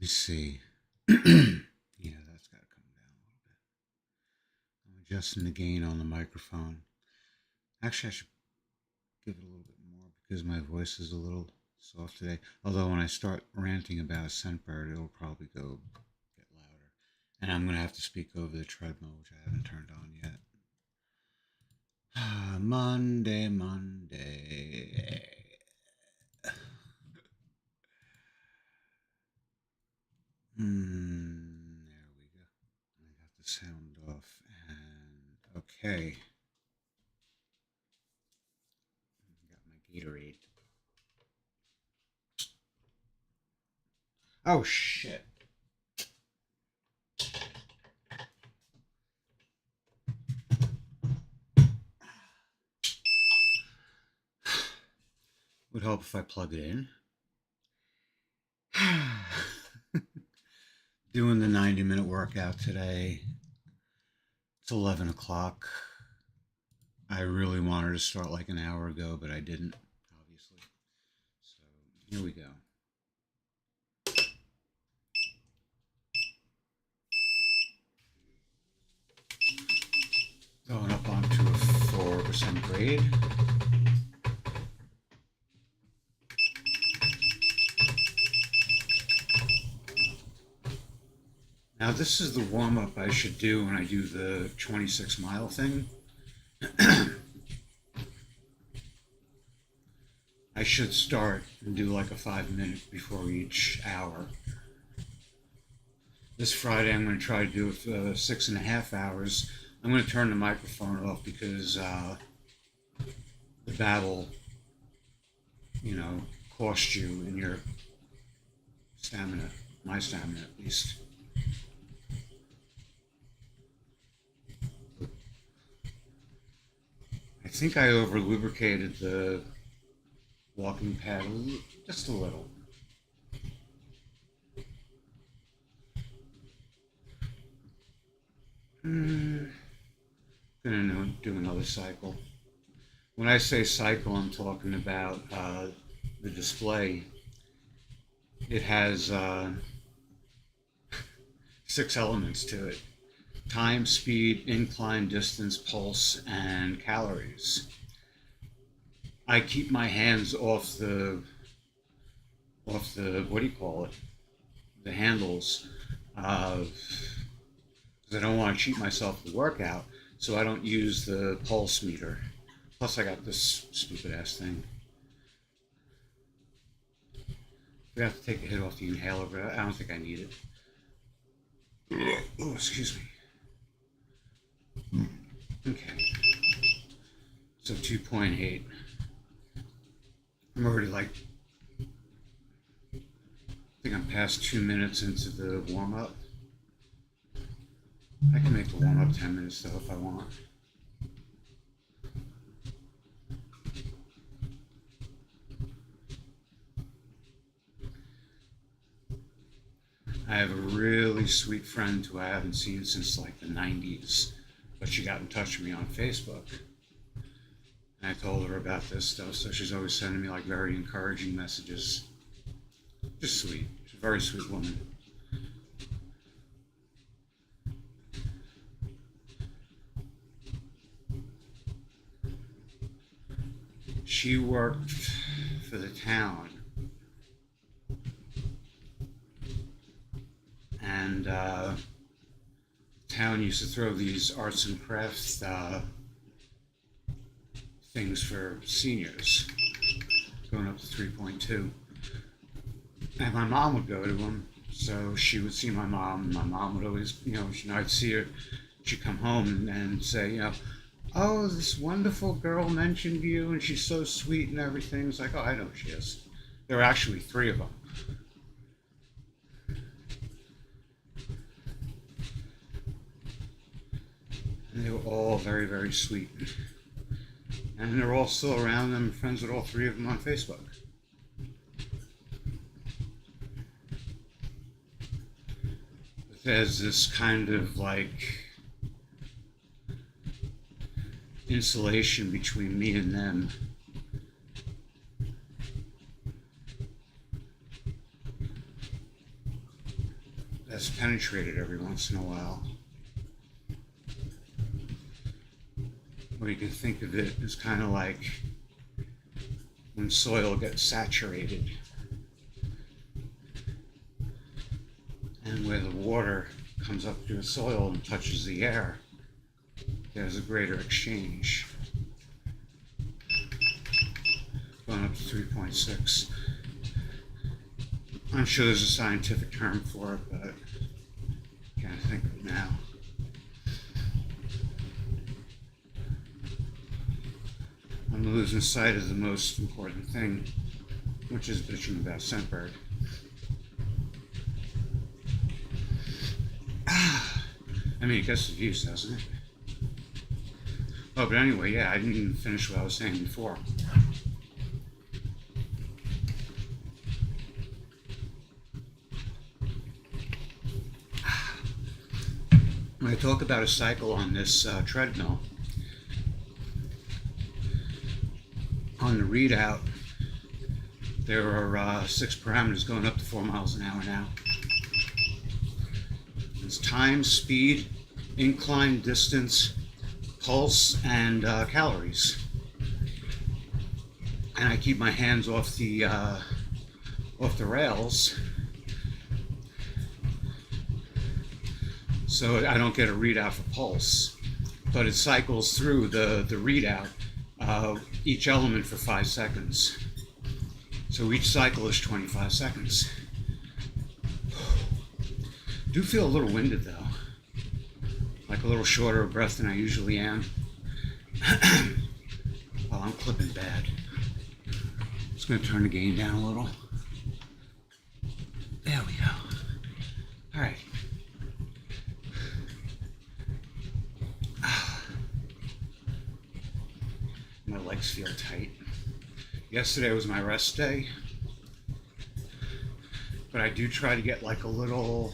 me see. Yeah, that's got to come down a little bit. I'm adjusting the gain on the microphone. Actually, I should give it a little bit more because my voice is a little soft today. Although when I start ranting about Scentbird, it'll probably get louder. And I'm going to have to speak over the treadmill, which I haven't turned on yet. Monday, Monday. There we go. I got the sound off, and okay. Got my Gatorade. Oh shit. Would help if I plug it in. Doing the 90-minute workout today. It's 11 o'clock. I really wanted to start like an hour ago, but I didn't, obviously. So here we go. Going up onto a 4% grade. Now this is the warm-up I should do when I do the 26-mile thing. I should start and do like a 5-minute before each hour. This Friday I'm going to try to do it for 6.5 hours. I'm going to turn the microphone off because the Babble, cost you in your stamina, my stamina at least. I think I over lubricated the walking pad just a little. Gonna do another cycle. When I say cycle, I'm talking about the display. It has 6 elements to it: time, speed, incline, distance, pulse, and calories. I keep my hands off the what do you call it? The handles, because I don't want to cheat myself the workout, so I don't use the pulse meter. Plus, I got this stupid ass thing. We have to take a hit off the inhaler, but I don't think I need it. Oh, excuse me. Okay. So 2.8. I'm already I think I'm past 2 minutes into the warm-up. I can make the warm-up 10 minutes though if I want. I have a really sweet friend who I haven't seen since like the 90s, but she got in touch with me on Facebook. And I told her about this stuff, so she's always sending me like very encouraging messages. Just sweet. She's a very sweet woman. She worked for the town, and town used to throw these arts and crafts things for seniors, going up to 3.2. And my mom would go to them, so she would see my mom, and my mom would always, I'd see her, she'd come home and say, oh, this wonderful girl mentioned you, and she's so sweet and everything. It's like, oh, I know who she is. There were actually 3 of them. And they were all very, very sweet. And they're all still around. I'm friends with all 3 of them on Facebook. But there's this kind of insulation between me and them. that's penetrated every once in a while. Or you can think of it as kind of like when soil gets saturated and where the water comes up through the soil and touches the air, there's a greater exchange. Going up to 3.6. I'm sure there's a scientific term for it, but I can't think of it now. I'm losing sight of the most important thing, which is bitching about Scentbird. I mean, it gets the views, doesn't it? Oh, but anyway, yeah, I didn't even finish what I was saying before. When I talk about a cycle on this treadmill, on the readout, there are 6 parameters going up to 4 miles an hour now. It's time, speed, incline, distance, pulse, and calories. And I keep my hands off the rails, so I don't get a readout for pulse. But it cycles through the readout, each element for 5 seconds. So each cycle is 25 seconds. Do feel a little winded though, like a little shorter of breath than I usually am. Well, I'm clipping bad. Just gonna turn the gain down a little. There we go. All right. My legs feel tight. Yesterday was my rest day, but I do try to get like a little,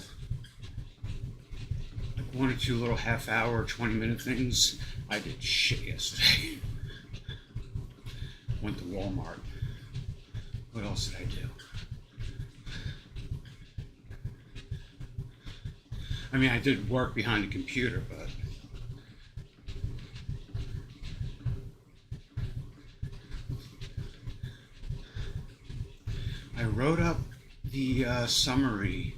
like 1 or 2 little half-hour, 20-minute things. I did shit yesterday. Went to Walmart. What else did I do? I mean, I did work behind the computer, but I wrote up the summary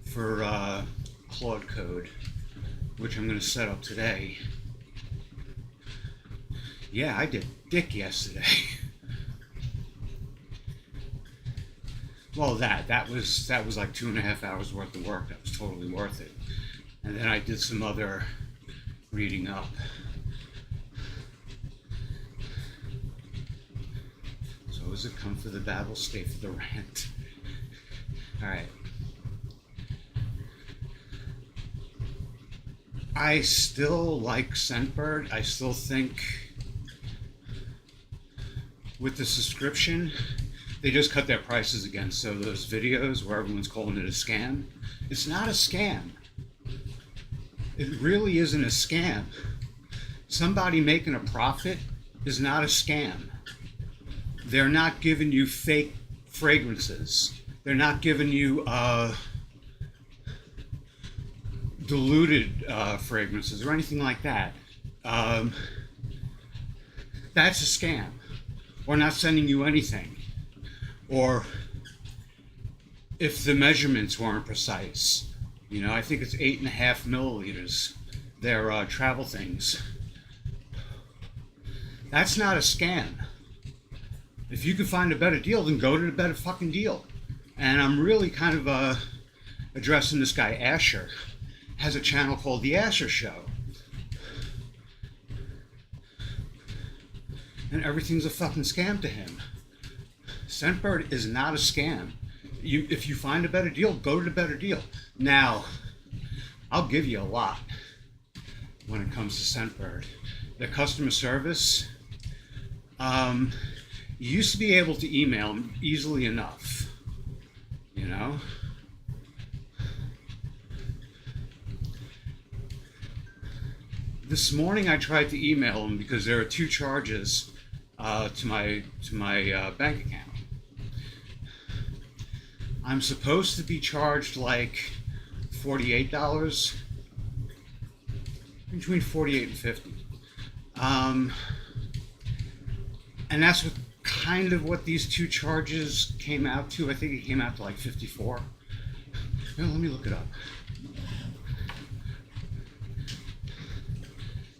for Claude Code, which I'm going to set up today. Yeah, I did dick yesterday. Well, that was like 2.5 hours worth of work. That was totally worth it. And then I did some other reading up. So as it come for the Babble, stay for the rant. All right. I still like Scentbird. I still think with the subscription, they just cut their prices again. So those videos where everyone's calling it a scam, it's not a scam. It really isn't a scam. Somebody making a profit is not a scam. They're not giving you fake fragrances. They're not giving you diluted fragrances or anything like that. That's a scam. Or not sending you anything. Or if the measurements weren't precise. You know, I think it's 8.5 milliliters. They're travel things. That's not a scam. If you can find a better deal, then go to the better fucking deal. And I'm really kind of addressing this guy Asher. Has a channel called The Asher Show. And everything's a fucking scam to him. Scentbird is not a scam. If you find a better deal, go to the better deal. Now, I'll give you a lot when it comes to Scentbird. Their customer service, you used to be able to email them easily enough, you know? This morning I tried to email them because there are 2 charges to my bank account. I'm supposed to be charged like $48, between 48 and 50. Um, and that's what kind of what these two charges came out to. I think it came out to like 54. No, let me look it up.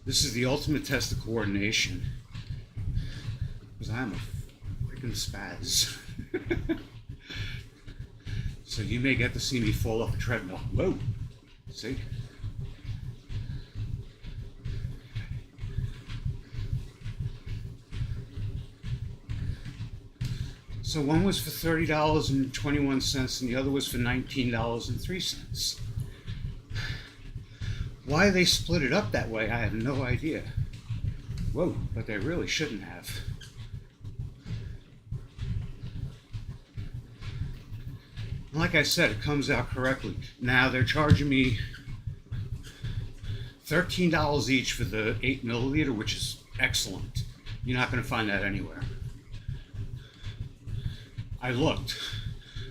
This is the ultimate test of coordination. Because I am a freaking spaz. So you may get to see me fall off a treadmill. Whoa! See? So one was for $30.21 and the other was for $19.03. Why they split it up that way, I have no idea. Whoa, but they really shouldn't have. Like I said, it comes out correctly. Now they're charging me $13 each for the 8 milliliter, which is excellent. You're not going to find that anywhere. I looked.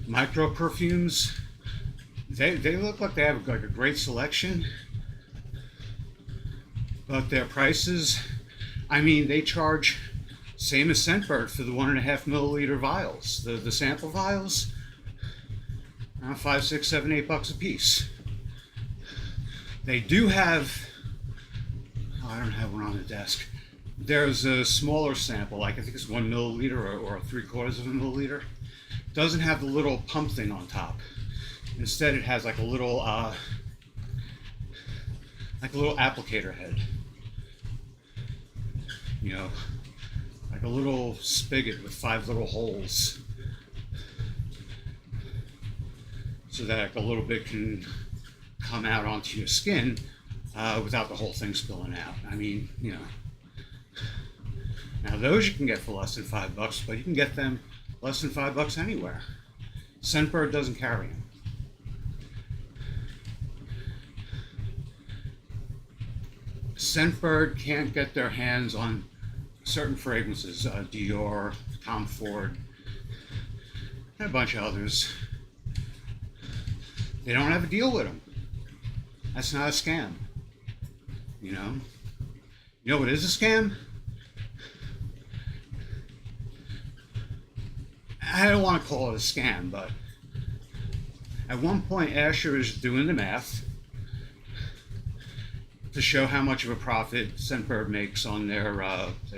Micro perfumes, they look like they have like a great selection. But their prices, I mean, they charge same as Scentbird for the 1.5 milliliter vials, the sample vials, around $5, $6, $7, $8 a piece. They do have, oh, I don't have one on the desk. There's a smaller sample, like I think it's 1 milliliter or 3/4 of a milliliter. Doesn't have the little pump thing on top. Instead, it has like a little applicator head. You know, like a little spigot with 5 little holes, so that like a little bit can come out onto your skin without the whole thing spilling out. I mean, you know. Now those you can get for less than $5, but you can get them less than $5 anywhere. Scentbird doesn't carry them. Scentbird can't get their hands on certain fragrances, Dior, Tom Ford, and a bunch of others. They don't have a deal with them. That's not a scam. You know? You know what is a scam? I don't want to call it a scam, but at one point Asher is doing the math to show how much of a profit Scentbird makes on their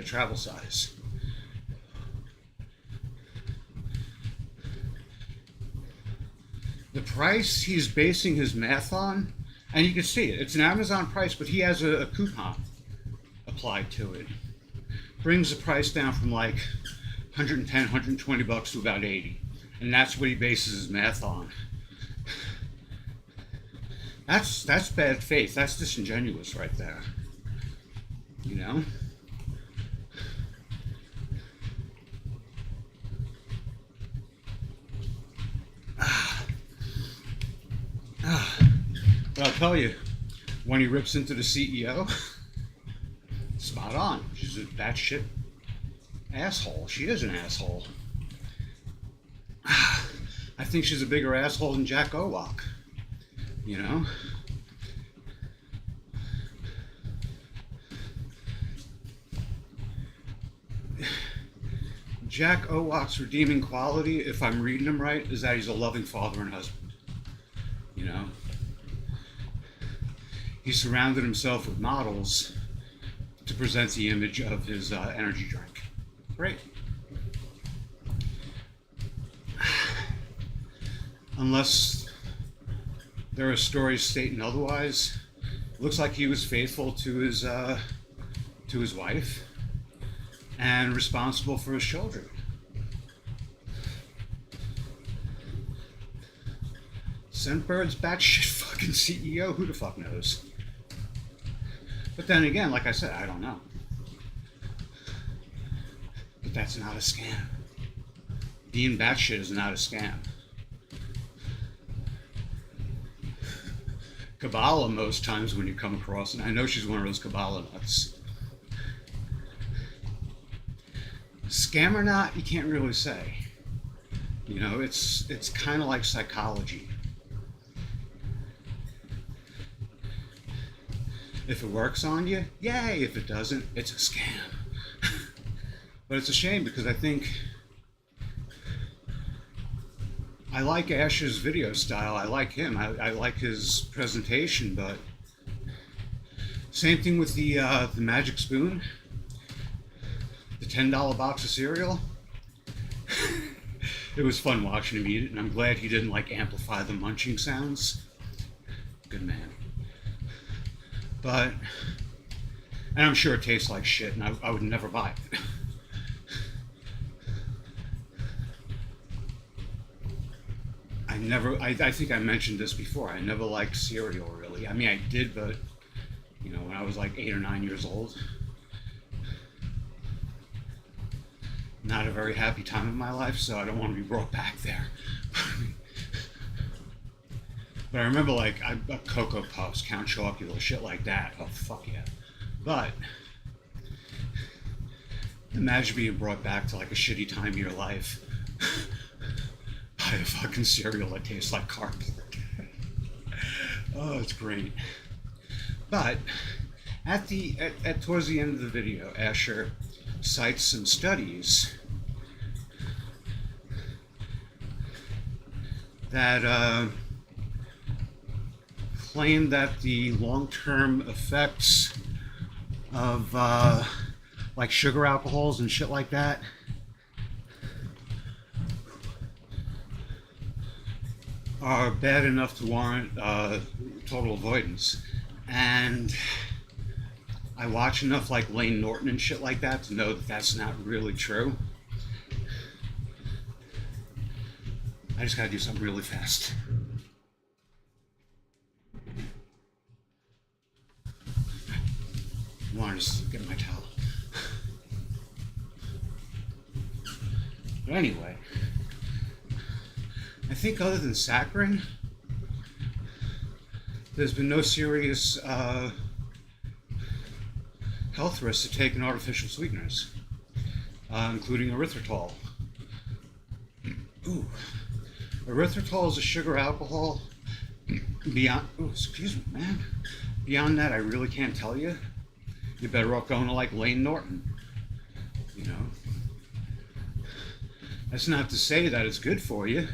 travel size. The price he's basing his math on, and you can see it, it's an Amazon price, but he has a coupon applied to it. Brings the price down from like $110, $120 to about $80. And that's what he bases his math on. That's bad faith. That's disingenuous right there. You know? But I'll tell you, when he rips into the CEO, spot on. She's a batshit asshole. She is an asshole. I think she's a bigger asshole than Jack Owak. You know? Jack Owak's redeeming quality, if I'm reading him right, is that he's a loving father and husband. You know? He surrounded himself with models to present the image of his energy drink. Great. Unless there are stories stating otherwise, looks like he was faithful to his wife and responsible for his children. Scentbird's batshit fucking CEO, who the fuck knows? But then again, like I said, I don't know. But that's not a scam. Being batshit is not a scam. Kabbalah most times when you come across, and I know she's one of those Kabbalah nuts. Scam or not, you can't really say. You know, it's kind of like psychology. If it works on you, yay. If it doesn't, it's a scam. But it's a shame because I think I like Asher's video style. I like him. I like his presentation, but same thing with the magic spoon, the $10 box of cereal. It was fun watching him eat it, and I'm glad he didn't like amplify the munching sounds. Good man. But, and I'm sure it tastes like shit, and I would never buy it. I think I mentioned this before. I never liked cereal really. I mean, I did, but you know, when I was like 8 or 9 years old, not a very happy time in my life, so I don't want to be brought back there. But I remember like Cocoa Puffs, Count Chocula, shit like that. Oh fuck yeah! But imagine being brought back to like a shitty time of your life by a fucking cereal that tastes like cardboard. Oh, it's great. But towards the end of the video, Asher cites some studies that claim that the long-term effects of like sugar alcohols and shit like that are bad enough to warrant total avoidance. And I watch enough like Lane Norton and shit like that to know that that's not really true. I just gotta do something really fast. I wanted to get my towel. But anyway, I think other than saccharin, there's been no serious health risks to taking artificial sweeteners, including erythritol. Ooh. Erythritol is a sugar alcohol. Beyond, oh, excuse me, man. Beyond that, I really can't tell you. You're better off going to like Lane Norton. You know, that's not to say that it's good for you,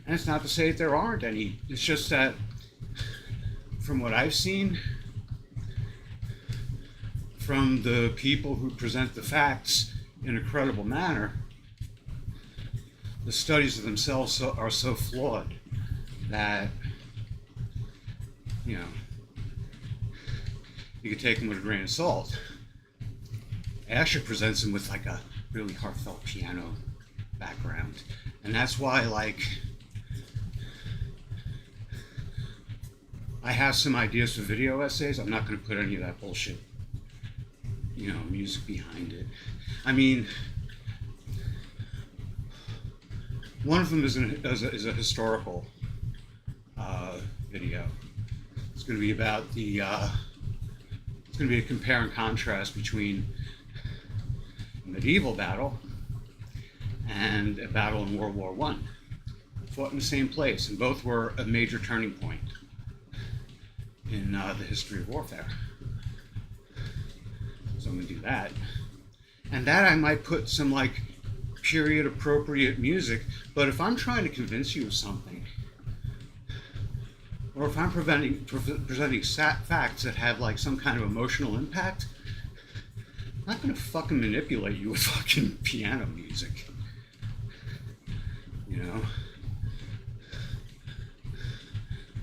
and it's not to say that there aren't any. It's just that, from what I've seen, from the people who present the facts in a credible manner, the studies themselves are so flawed that, you know, you could take them with a grain of salt. Asher presents them with like a really heartfelt piano background. And that's why, like, I have some ideas for video essays. I'm not going to put any of that bullshit, you know, music behind it. I mean, one of them is a historical video. It's going to be about the, it's going to be a compare and contrast between a medieval battle and a battle in World War I. Fought in the same place, and both were a major turning point in the history of warfare. So I'm going to do that. And that I might put some like period appropriate music, but if I'm trying to convince you of something, or if I'm presenting facts that have like some kind of emotional impact, I'm not going to fucking manipulate you with fucking piano music. You know?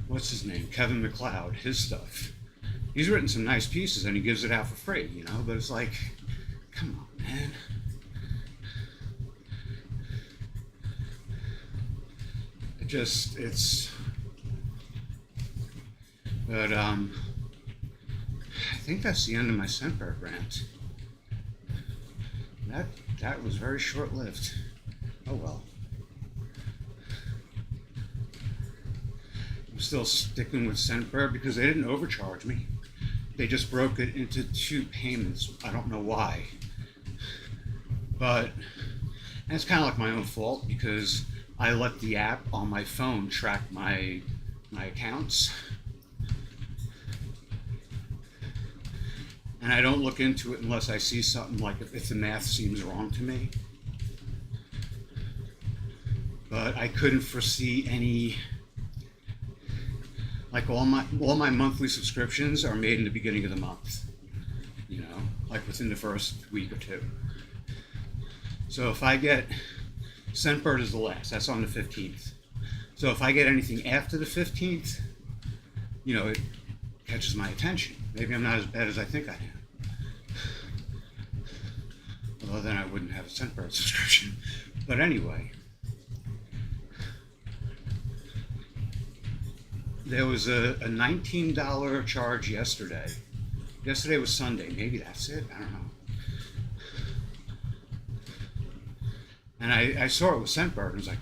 What's his name? Kevin MacLeod, his stuff. He's written some nice pieces and he gives it out for free, you know, but it's like, come on, man. But I think that's the end of my Scentbird rant. That was very short-lived. Oh well. I'm still sticking with Scentbird because they didn't overcharge me. They just broke it into 2 payments. I don't know why. But, and it's kind of like my own fault because I let the app on my phone track my accounts. and I don't look into it unless I see something like if the math seems wrong to me. But I couldn't foresee any, like all my monthly subscriptions are made in the beginning of the month, you know, like within the first week or two. So if I get, Scentbird is the last, that's on the 15th. So if I get anything after the 15th, you know, it catches my attention. Maybe I'm not as bad as I think I am. Although then I wouldn't have a Scentbird subscription. But anyway, there was a $19 charge yesterday. Yesterday was Sunday. Maybe that's it. I don't know. And I saw it was Scentbird. I was like,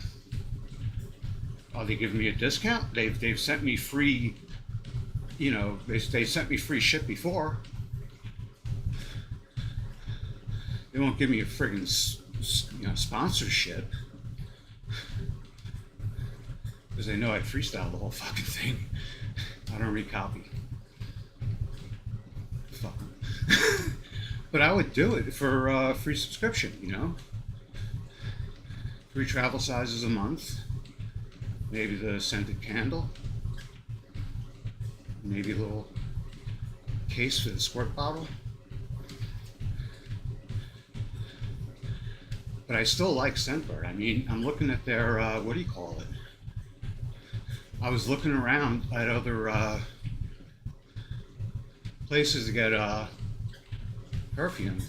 are they giving me a discount? They've sent me free, you know, they sent me free shit before. They won't give me a friggin' sponsorship. Because they know I'd freestyle the whole fucking thing. I don't read copy. Fuck 'em. But I would do it for a free subscription, you know? Free travel sizes a month. Maybe the scented candle. Maybe a little case for the squirt bottle. But I still like Scentbird. I mean, I'm looking at their, what do you call it? I was looking around at other places to get perfume.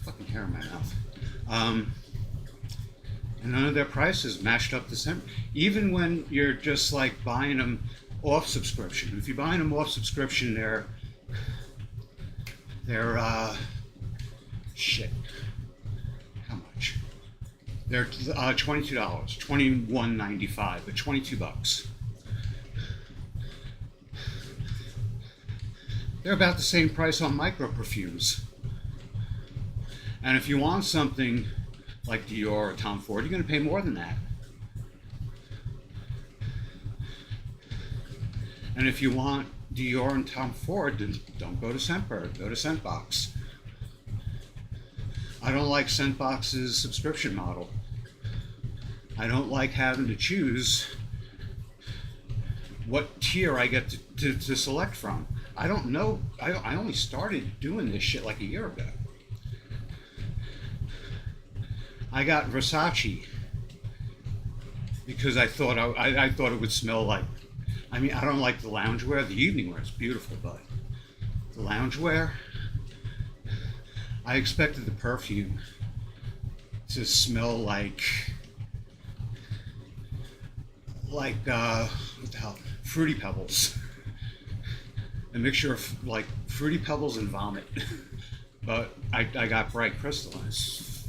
Fucking hair in my mouth. And none of their prices matched up to Scentbird. Even when you're just like buying them off subscription. If you're buying them off subscription, they're shit. How much? They're $22, $21.95, but $22. They're about the same price on micro perfumes. And if you want something like Dior or Tom Ford, you're going to pay more than that. And if you want Dior and Tom Ford, then don't go to Scentbird, go to Scentbox. I don't like Scentbox's subscription model. I don't like having to choose what tier I get to select from. I don't know. I only started doing this shit like a year ago. I got Versace because I thought I thought it would smell like. I mean, I don't like the loungewear. The evening wear is beautiful, but the loungewear. I expected the perfume to smell like what the hell? Fruity Pebbles. A mixture of like Fruity Pebbles and vomit. But I got Bright Crystal, and it's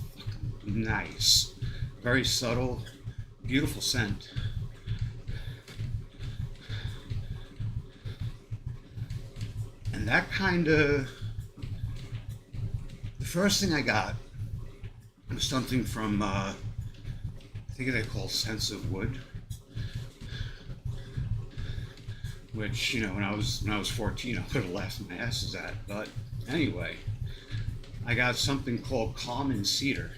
fucking nice. Very subtle, beautiful scent. And that kind of, the first thing I got was something from, I think they call Sense of Wood. Which, you know, when I was 14, I could have laughed my asses at. But anyway, I got something called Common Cedar,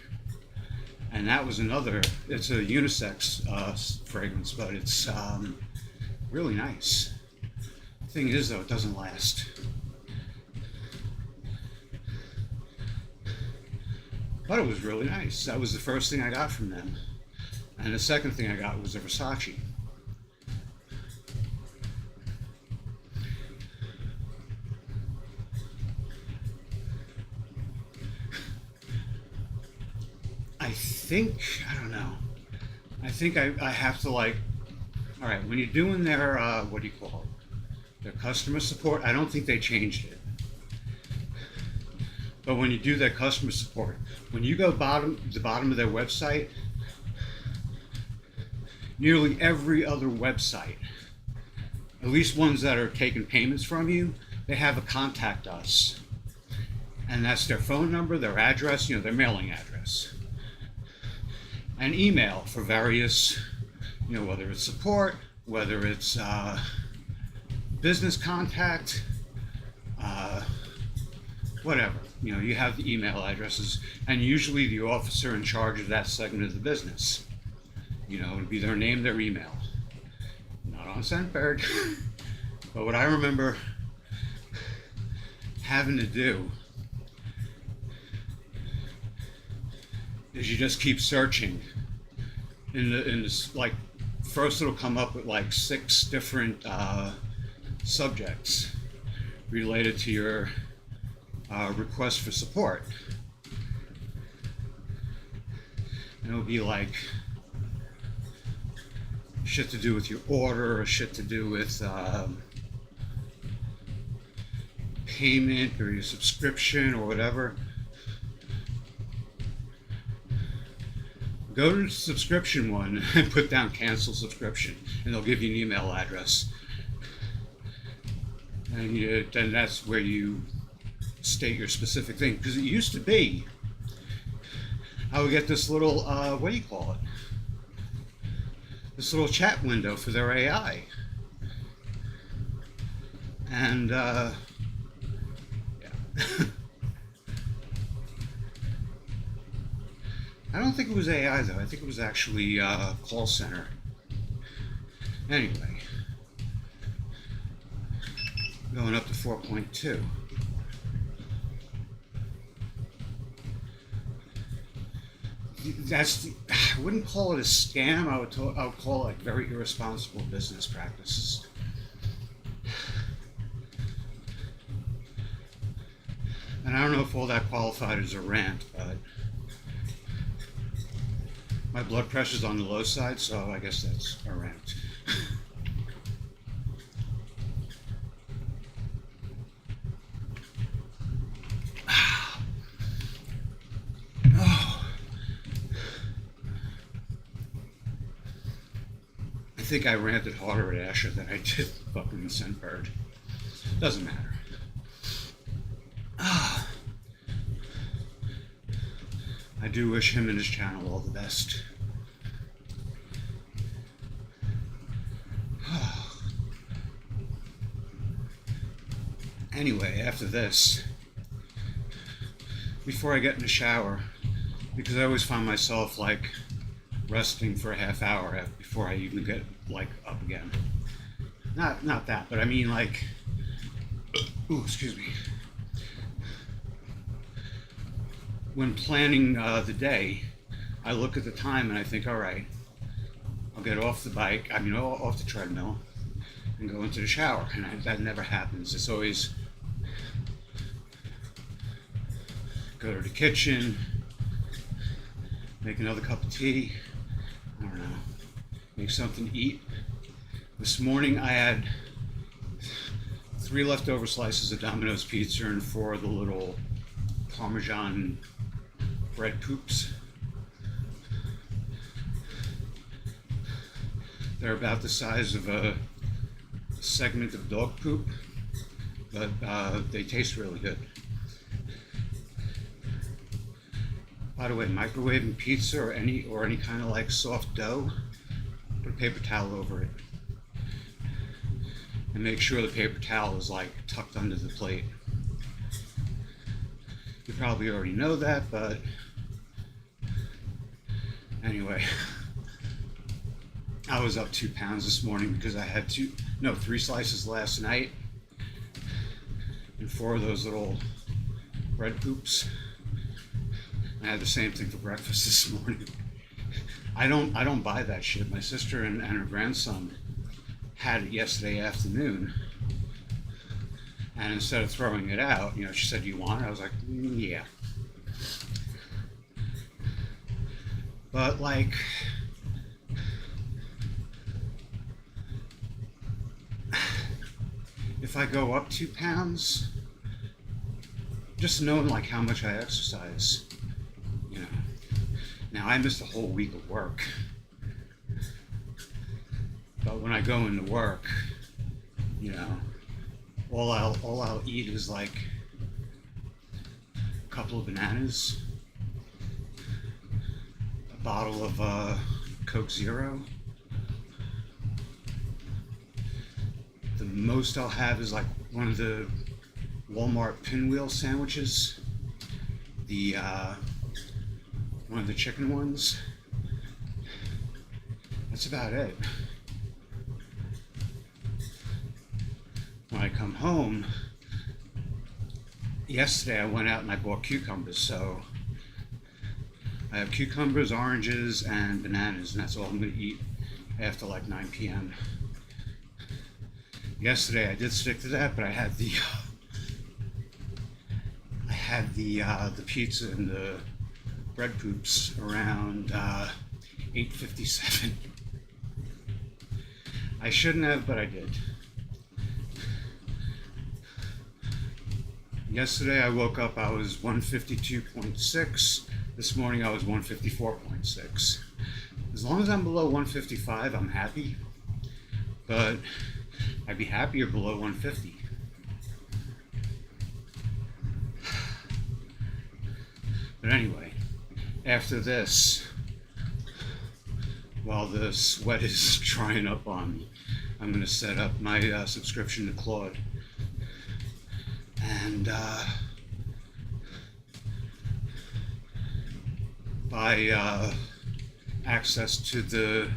and that was another. It's a unisex fragrance, but it's really nice. The thing is, though, it doesn't last. But it was really nice. That was the first thing I got from them, and the second thing I got was the Versace. I don't know. I think I have to like, all right, when you're doing their, what do you call it? Their customer support, I don't think they changed it. But when you do their customer support, when you go the bottom of their website, nearly every other website, at least ones that are taking payments from you, they have a contact us. And that's their phone number, their address, you know, their mailing address. And email for various, you know, whether it's support, whether it's business contact, whatever. You have the email addresses, and usually the officer in charge of that segment of the business. It'd be their name, their email. Not on Scentbird. But what I remember having to do is you just keep searching in this, like, first it'll come up with like 6 different subjects related to your request for support. And it'll be like shit to do with your order, or shit to do with payment or your subscription or whatever. Go to the subscription one and put down cancel subscription, and they'll give you an email address. And then that's where you state your specific thing. Because it used to be, I would get this little, what do you call it? This little chat window for their AI. And, yeah. I don't think it was AI though. I think it was actually call center. Anyway, going up to 4.2. I wouldn't call it a scam. I would call it like very irresponsible business practices. And I don't know if all that qualified as a rant, but my blood pressure's on the low side, so I guess that's a rant. Oh. I think I ranted harder at Asher than I did fucking Scentbird. Doesn't matter. I do wish him and his channel all the best. Anyway, after this, before I get in the shower, because I always find myself like resting for a half hour before I even get like up again. Not that, but I mean like, ooh, excuse me. When planning the day, I look at the time and I think, all right, I'll get off the bike, off the treadmill, and go into the shower. And that never happens. It's always go to the kitchen, make another cup of tea, I don't know, make something to eat. This morning I had 3 leftover slices of Domino's pizza and 4 of the little Parmesan bread poops. They're about the size of a segment of dog poop, but they taste really good. By the way, microwaving pizza or any kind of like soft dough, put a paper towel over it, and make sure the paper towel is like tucked under the plate. You probably already know that, but anyway, I was up 2 pounds this morning because I had 3 slices last night and 4 of those little bread poops. I had the same thing for breakfast this morning. I don't buy that shit. My sister and her grandson had it yesterday afternoon, and instead of throwing it out, she said, "Do you want it?" I was like, "Yeah." But like, if I go up 2 pounds, just knowing like how much I exercise, Now I missed a whole week of work, but when I go into work, all I'll eat is like a couple of bananas, a bottle of Coke Zero. The most I'll have is like one of the Walmart pinwheel sandwiches, the one of the chicken ones. That's about it. When I come home, yesterday I went out and I bought cucumbers, so I have cucumbers, oranges, and bananas, and that's all I'm going to eat after like 9 p.m. Yesterday I did stick to that, but I had the pizza and the bread poops around 8:57. I shouldn't have, but I did. Yesterday I woke up, I was 152.6. This morning I was 154.6. As long as I'm below 155, I'm happy. But I'd be happier below 150. But anyway, after this, while the sweat is drying up on me, I'm going to set up my subscription to Claude. And buy access to the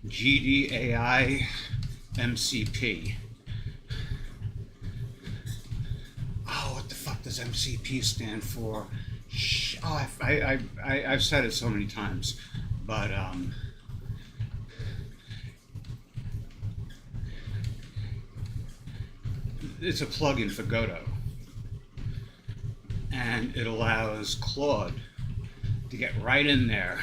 GDAI MCP. Oh, what the fuck does MCP stand for? Oh, I've said it so many times, but it's a plugin for Godot, and it allows Claude to get right in there,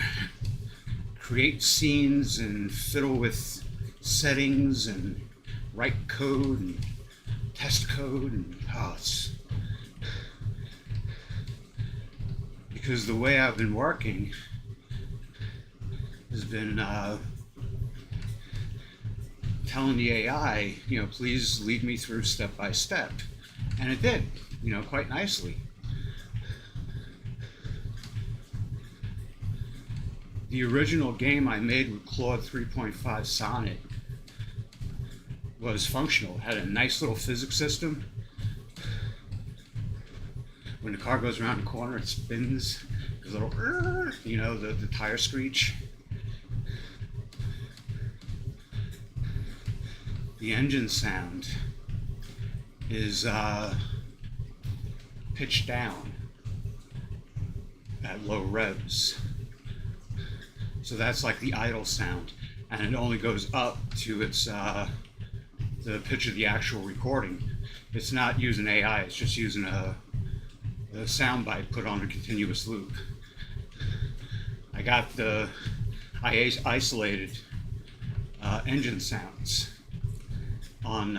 create scenes and fiddle with settings and write code and test code, and because the way I've been working has been telling the AI, please lead me through step by step, and it did, quite nicely. The original game I made with Claude 3.5 Sonnet was functional. It had a nice little physics system. When the car goes around the corner, it spins. There's a little, the tire screech. The engine sound is pitched down at low revs. So that's like the idle sound, and it only goes up to its the pitch of the actual recording. It's not using AI, it's just using a soundbite put on a continuous loop. I isolated engine sounds on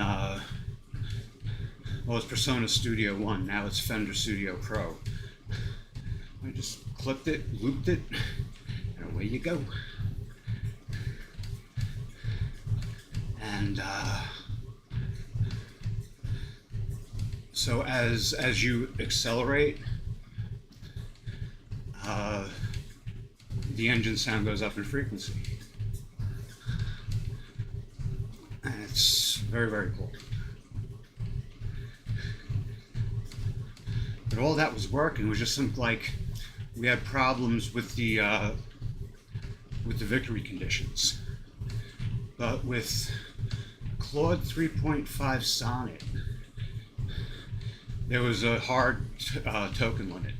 it's Persona Studio 1, now it's Fender Studio Pro. I just clipped it, looped it, and away you go. And so as you accelerate, the engine sound goes up in frequency. And it's very, very cool. But all that was working was just we had problems with the victory conditions. But with Claude 3.5 Sonnet, there was a hard token limit.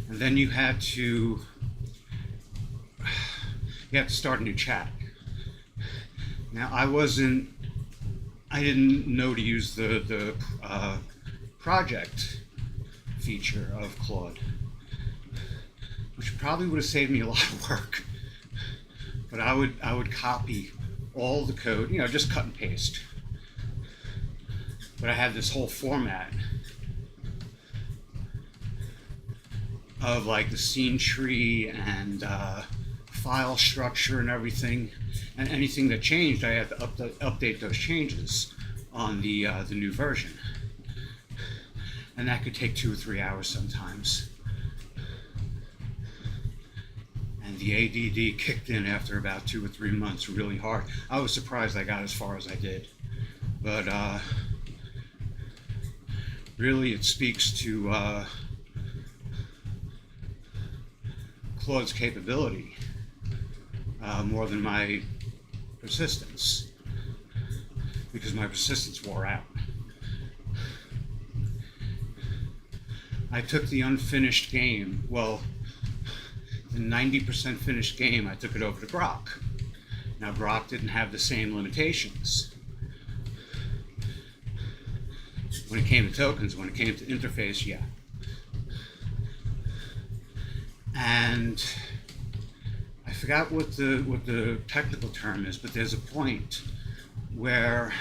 And then you had to start a new chat. Now I didn't know to use the project feature of Claude, which probably would have saved me a lot of work. But I would copy all the code, just cut and paste. But I had this whole format of like the scene tree and file structure and everything, and anything that changed, I had to update those changes on the new version, and that could take 2 or 3 hours sometimes. And the ADD kicked in after about 2 or 3 months really hard. I was surprised I got as far as I did, but really it speaks to Claude's capability more than my persistence, because my persistence wore out. I took the unfinished game, well, the 90% finished game, I took it over to Grok. Now, Grok didn't have the same limitations. When it came to tokens, when it came to interface, yeah. And I forgot what the technical term is, but there's a point where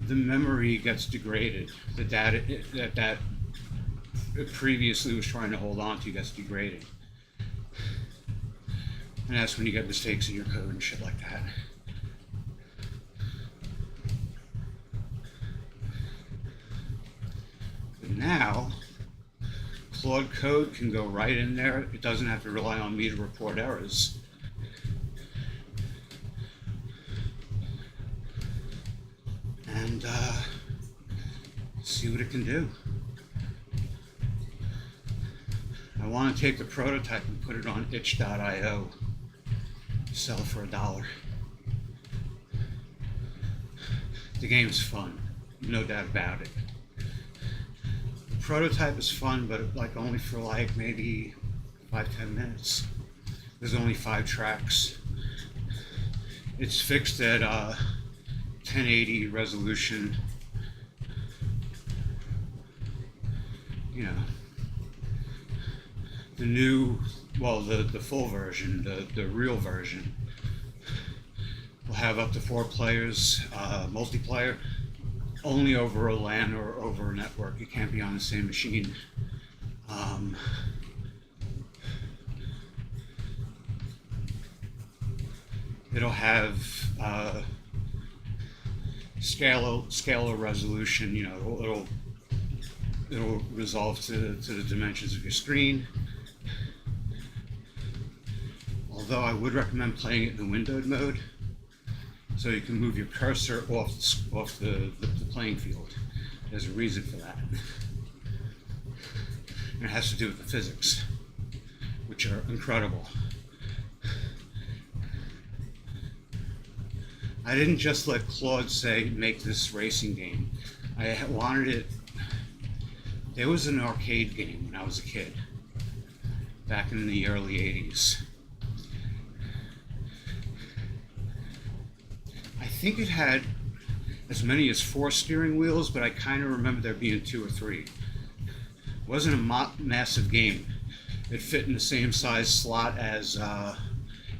the memory gets degraded. The data that it previously was trying to hold on to gets degraded. And that's when you get mistakes in your code and shit like that. But now, Claude Code can go right in there. It doesn't have to rely on me to report errors. And see what it can do. I want to take the prototype and put it on itch.io, sell it for $1. The game's fun, no doubt about it. The prototype is fun, but like only for like maybe 5-10 minutes. There's only 5 tracks. It's fixed at 1080 resolution. You know, the new, well, the full version, the real version, will have up to 4 players, multiplayer, only over a LAN or over a network. It can't be on the same machine. It'll have scalar resolution. You know, it'll resolve to the dimensions of your screen. Although I would recommend playing it in the windowed mode, so you can move your cursor off the playing field. There's a reason for that. And it has to do with the physics, which are incredible. I didn't just let Claude say, make this racing game. I wanted it. There was an arcade game when I was a kid, back in the early 80s. I think it had as many as 4 steering wheels, but I kind of remember there being 2 or 3. It wasn't a massive game. It fit in the same size slot as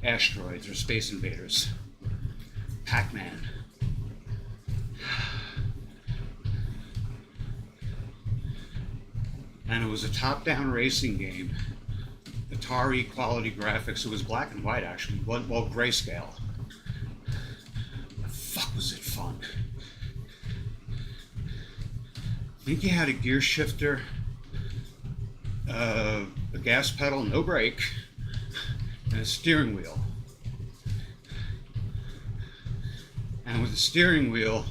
Asteroids or Space Invaders. Pac-Man. And it was a top-down racing game. Atari quality graphics. It was black and white, actually. Well, grayscale. Fuck, was it fun. I think you had a gear shifter, a gas pedal, no brake, and a steering wheel. And with the steering wheel,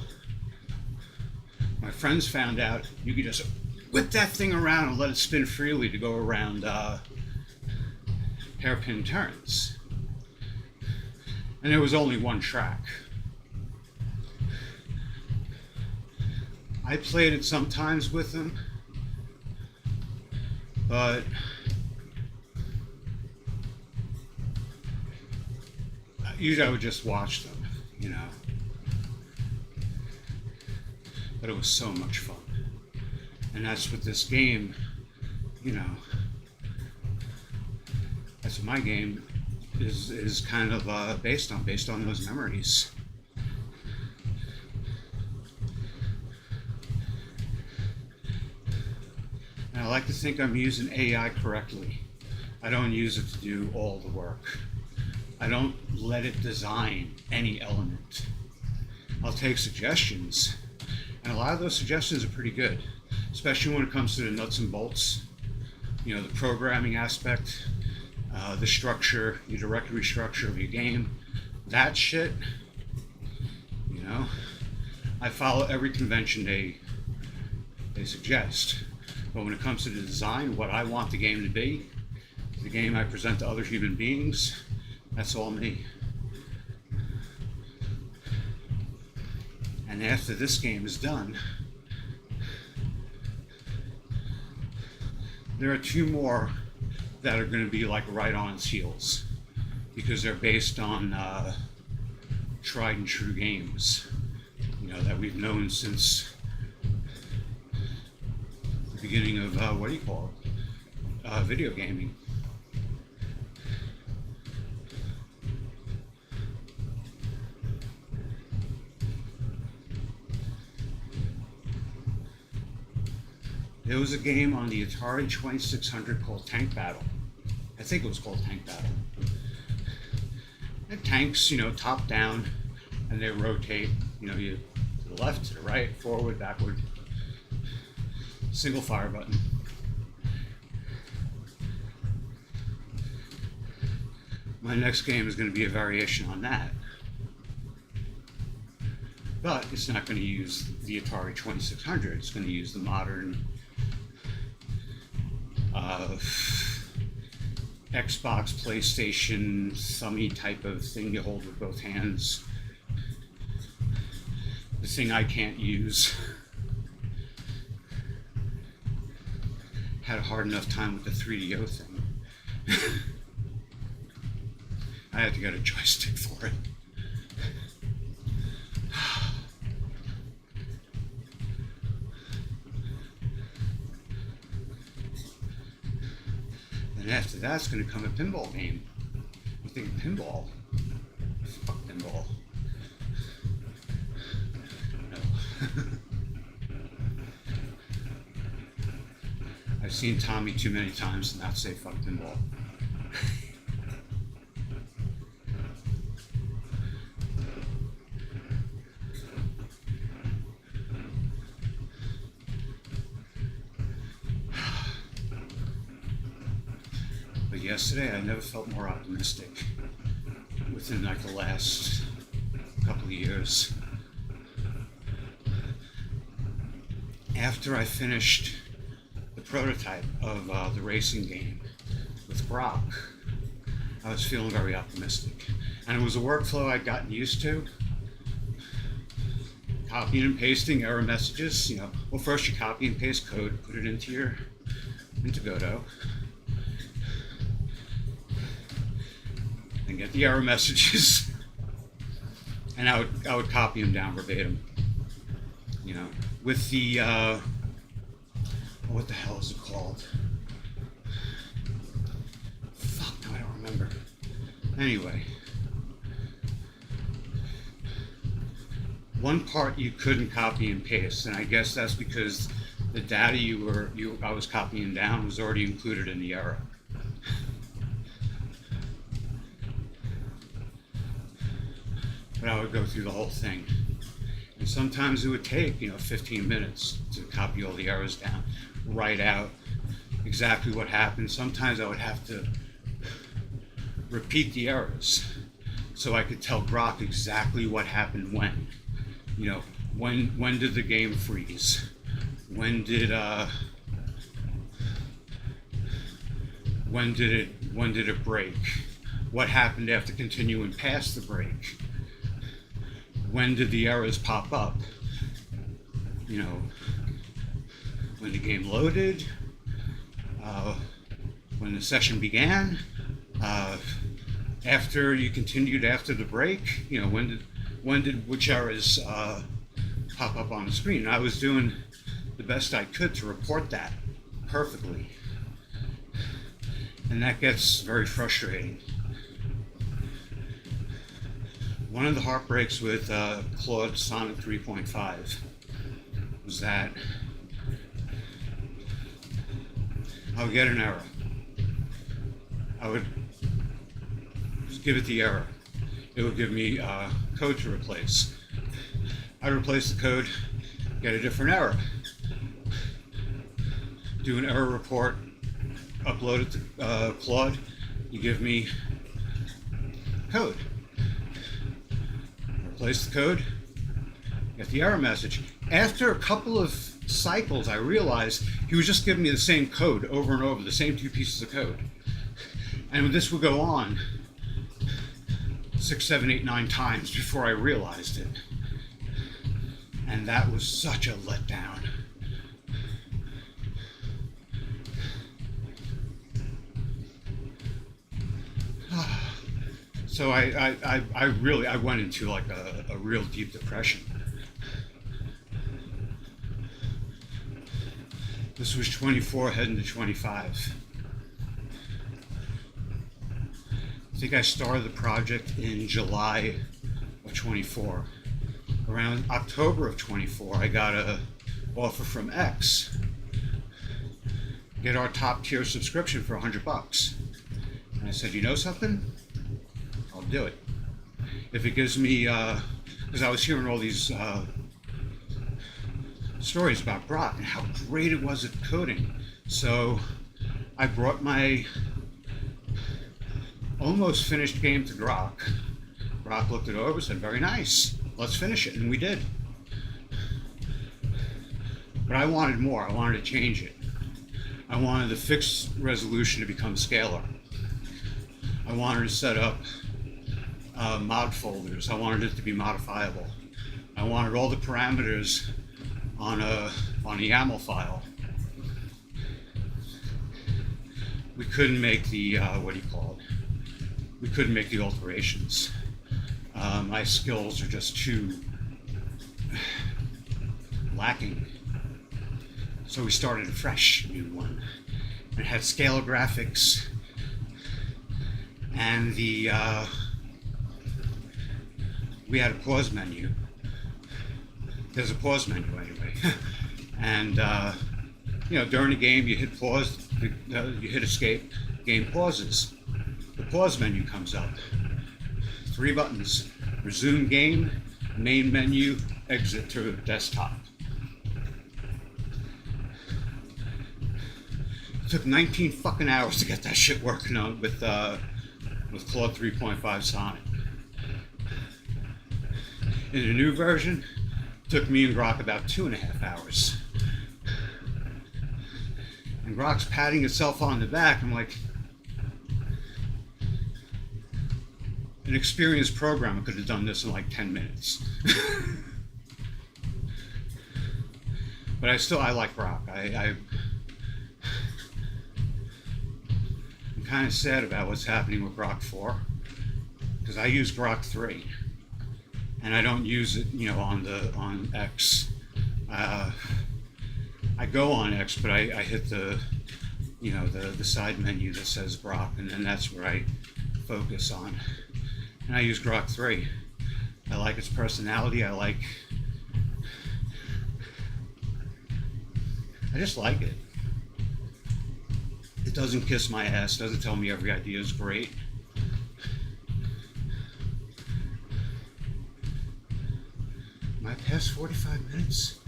my friends found out you could just whip that thing around and let it spin freely to go around hairpin turns. And there was only 1 track. I played it sometimes with them, but usually I would just watch them, you know. But it was so much fun. And that's what this game, you know, that's what my game is kind of based on those memories. And I like to think I'm using AI correctly. I don't use it to do all the work. I don't let it design any element. I'll take suggestions, and a lot of those suggestions are pretty good, especially when it comes to the nuts and bolts, you know, the programming aspect, the structure, your directory structure of your game, that shit, you know, I follow every convention they suggest. But when it comes to the design, what I want the game to be, the game I present to other human beings, that's all me. And after this game is done, there are two more that are going to be like right on its heels, because they're based on tried and true games, that we've known since the beginning of video gaming. There was a game on the Atari 2600 called Tank Battle. I think it was called Tank Battle. And tanks, top down, and they rotate, you to the left, to the right, forward, backward. Single fire button. My next game is going to be a variation on that. But it's not going to use the Atari 2600. It's going to use the modern Xbox, PlayStation, thummy type of thing you hold with both hands. The thing I can't use. Had a hard enough time with the 3DO thing. I had to get a joystick for it. And after that's going to come a pinball game. I'm thinking pinball? Fuck pinball. No. I've seen Tommy too many times to not say fuck pinball. But yesterday I never felt more optimistic within like the last couple of years. After I finished the prototype of the racing game with Brock, I was feeling very optimistic. And it was a workflow I'd gotten used to. Copying and pasting error messages, well, first you copy and paste code, put it into Godot, and get the error messages, and I would copy them down verbatim, with the what the hell is it called? Fuck, no, I don't remember. Anyway, one part you couldn't copy and paste, and I guess that's because the data I was copying down was already included in the error. But I would go through the whole thing. And sometimes it would take, 15 minutes to copy all the errors down, write out exactly what happened. Sometimes I would have to repeat the errors so I could tell Brock exactly what happened when. When did the game freeze? When did it break? What happened after continuing past the break? When did the errors pop up? When the game loaded, when the session began, after you continued after the break, when did which errors pop up on the screen? And I was doing the best I could to report that perfectly, and that gets very frustrating. One of the heartbreaks with Claude Sonnet 3.5 was that I would get an error. I would just give it the error. It would give me code to replace. I'd replace the code, get a different error. Do an error report, upload it to Claude, you give me code. Replace the code, Get the error message. After a couple of cycles, I realized he was just giving me the same code over and over, the same 2 pieces of code. And this would go on 6, 7, 8, 9 times before I realized it. And that was such a letdown. So I really went into like a real deep depression. This was 24 heading to 25. I think I started the project in July of 24. Around October of 24, I got a offer from X. Get our top tier subscription for $100. And I said, you know something? I'll do it. If it gives me, because I was hearing all these stories about Brock and how great it was at coding. So I brought my almost finished game to Grok. Grok looked it over and said, very nice, let's finish it. And we did. But I wanted more. I wanted to change it. I wanted the fixed resolution to become scalar. I wanted to set up mod folders. I wanted it to be modifiable. I wanted all the parameters on a YAML file. We couldn't make the we couldn't make the alterations. My skills are just too lacking. So we started a fresh new one. It had scalar graphics and we had a pause menu. There's a pause menu anyway. And during the game you hit pause, you hit escape, game pauses. The pause menu comes up. 3 buttons: resume game, main menu, exit to desktop. It took 19 fucking hours to get that shit working on with Claude 3.5 Sonic. In the new version, it took me and Grok about 2.5 hours. And Grok's patting itself on the back. I'm like, an experienced programmer could have done this in like 10 minutes. But I like Grok. I'm kind of sad about what's happening with Grok 4, because I use Grok 3 and I don't use it on X. I go on X, but I hit the side menu that says Grok, and then that's where I focus on. And I use Grok 3. I like its personality. I just like it. It doesn't kiss my ass, doesn't tell me every idea is great. Am I past 45 minutes?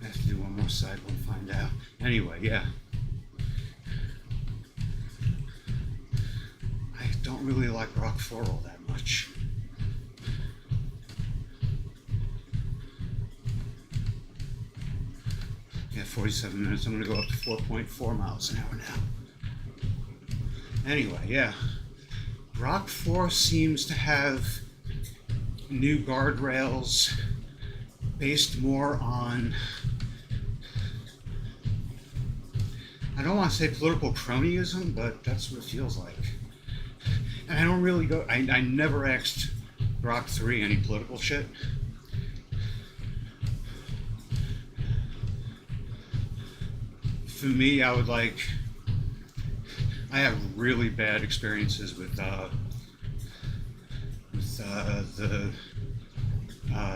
I have to do one more cycle and find out. Anyway, yeah. I don't really like Grok 4 all that much. Yeah, 47 minutes. I'm going to go up to 4.4 miles an hour now. Anyway, yeah. Grok 4 seems to have new guardrails based more on, I don't want to say political cronyism, but that's what it feels like. And I don't really I never asked Grok 3 any political shit. For me, I have really bad experiences with the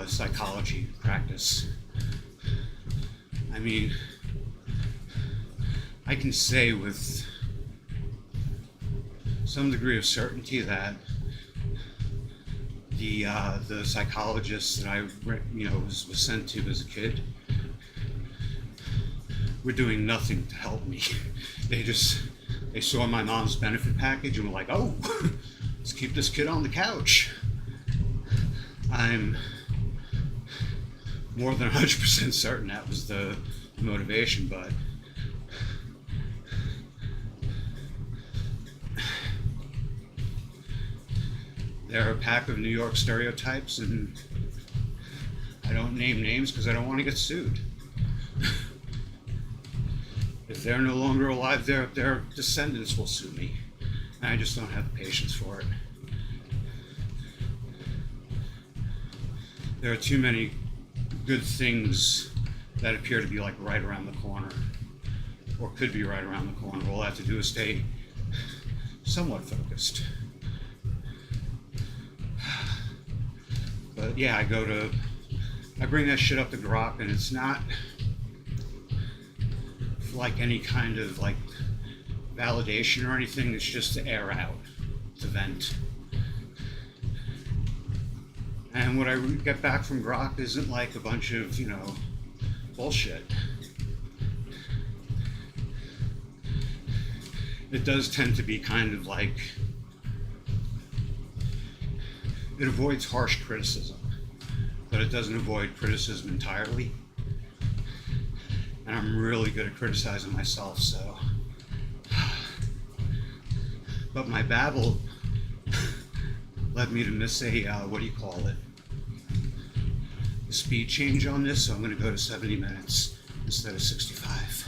psychology practice. I mean, I can say with some degree of certainty that the psychologists that I was sent to as a kid were doing nothing to help me. They saw my mom's benefit package and were like, oh, let's keep this kid on the couch. I'm more than 100% certain that was the motivation, but they're a pack of New York stereotypes, and I don't name names because I don't want to get sued. If they're no longer alive, their descendants will sue me. And I just don't have the patience for it. There are too many good things that appear to be like right around the corner, or could be right around the corner. All I have to do is stay somewhat focused. But yeah, I bring that shit up to Grok, and it's not like any kind of like validation or anything. It's just to air out, to vent. And what I get back from Grok isn't like a bunch of, bullshit. It does tend to be kind of like, it avoids harsh criticism, but it doesn't avoid criticism entirely. And I'm really good at criticizing myself, so. But my Babble led me to miss a, the speed change on this, so I'm going to go to 70 minutes instead of 65.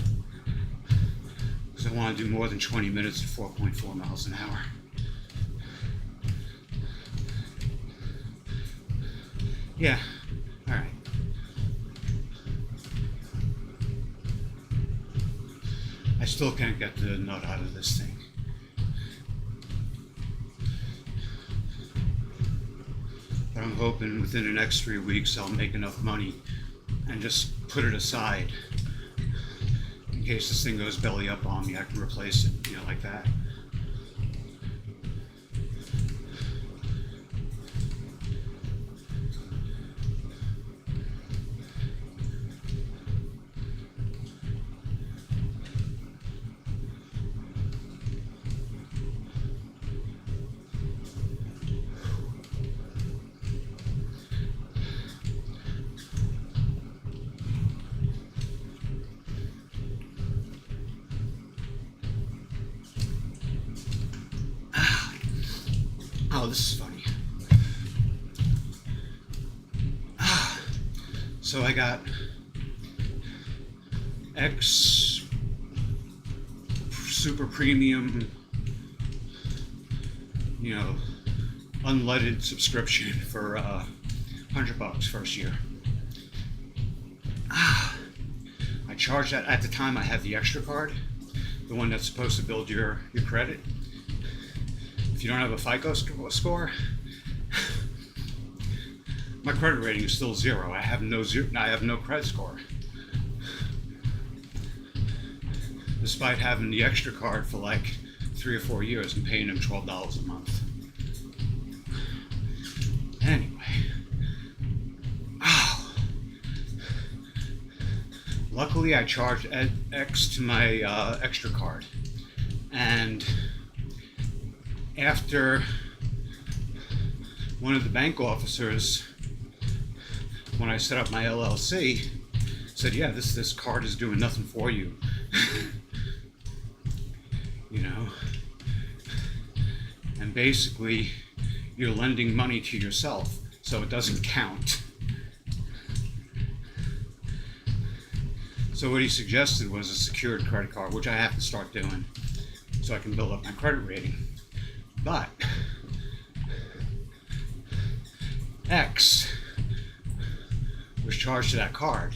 Because I want to do more than 20 minutes at 4.4 miles an hour. Yeah, all right. I still can't get the nut out of this thing. But I'm hoping within the next 3 weeks I'll make enough money and just put it aside. In case this thing goes belly up on me, I can replace it, like that. Oh, this is funny. So I got X super premium, unleaded subscription for $100 first year. I charged that at the time. I had the extra card, the one that's supposed to build your credit. If you don't have a FICO score, my credit rating is still 0. I have no credit score, despite having the extra card for like 3 or 4 years and paying them $12 a month. Anyway, luckily I charged X to my extra card, and after one of the bank officers, when I set up my LLC, said, yeah, this card is doing nothing for you. And basically you're lending money to yourself, so it doesn't count. So what he suggested was a secured credit card, which I have to start doing so I can build up my credit rating. But X was charged to that card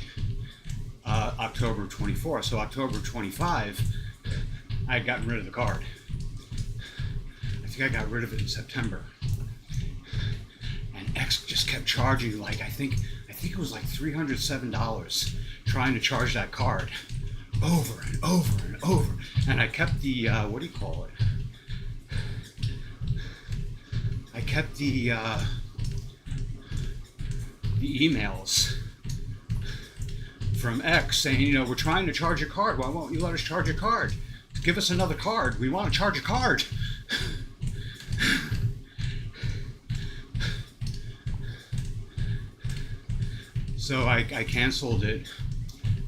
October 24. So October 25, I had gotten rid of the card. I think I got rid of it in September. And X just kept charging, like, I think it was like $307 trying to charge that card over and over and over. And I kept the, I kept the emails from X saying, we're trying to charge your card. Why won't you let us charge your card? Give us another card. We want to charge a card. So I canceled it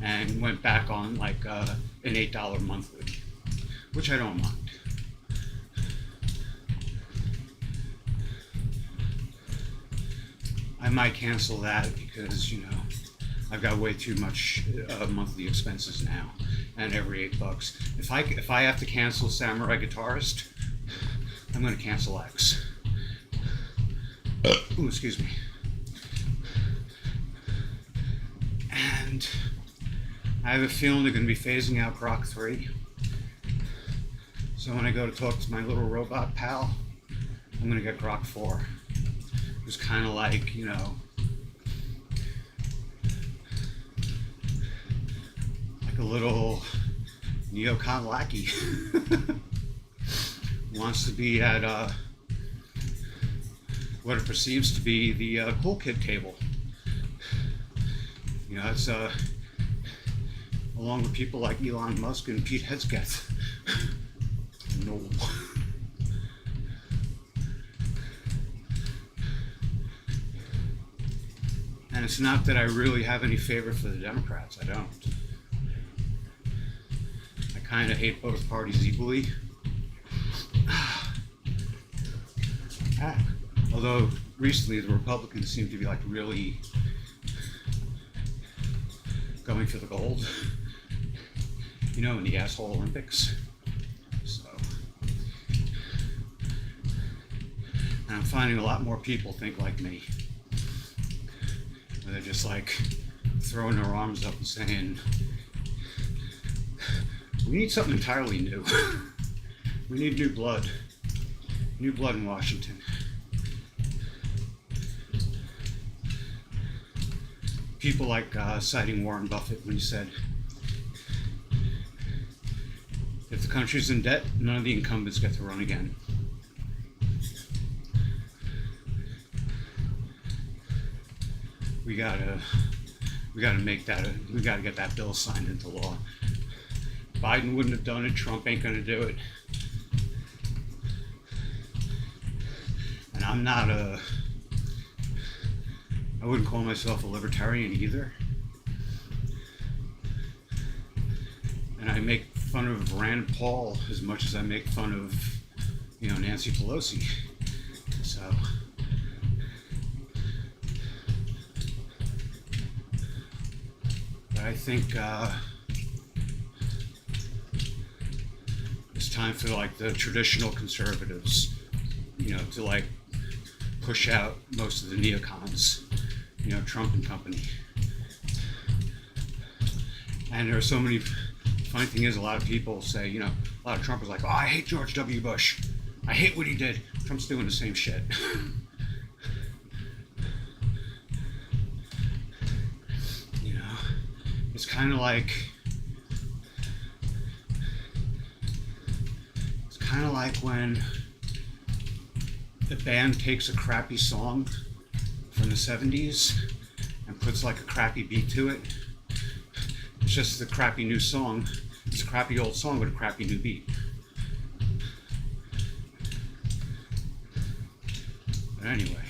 and went back on like an $8 monthly, which I don't mind. I might cancel that because, you know, I've got way too much monthly expenses now, and every $8. If I have to cancel Samurai Guitarist, I'm going to cancel X. Ooh, excuse me. And I have a feeling they're going to be phasing out Grok 3. So when I go to talk to my little robot pal, I'm going to get Grok 4. It's kind of like, you know, like a little neocon lackey. Wants to be at what it perceives to be the cool kid table. You know, it's along with people like Elon Musk and Pete Hegseth. No. And it's not that I really have any favor for the Democrats. I don't. I kind of hate both parties equally. Although recently the Republicans seem to be like really going for the gold, you know, in the asshole Olympics. So, and I'm finding a lot more people think like me. They're just like throwing their arms up and saying, we need something entirely new. We need new blood in Washington. People like citing Warren Buffett when he said, if the country's in debt, none of the incumbents get to run again. We gotta make that. We gotta get that bill signed into law. Biden wouldn't have done it. Trump ain't gonna do it. And I'm not I wouldn't call myself a libertarian either. And I make fun of Rand Paul as much as I make fun of, you know, Nancy Pelosi. So. I think it's time for like the traditional conservatives, you know, to like push out most of the neocons, you know, Trump and company. And there are so many. Funny thing is, a lot of people say, you know, a lot of Trumpers like, oh, I hate George W. Bush. I hate what he did. Trump's doing the same shit. It's kind of like when a band takes a crappy song from the 70s and puts like a crappy beat to it. It's just a crappy new song. It's a crappy old song with a crappy new beat. But anyway,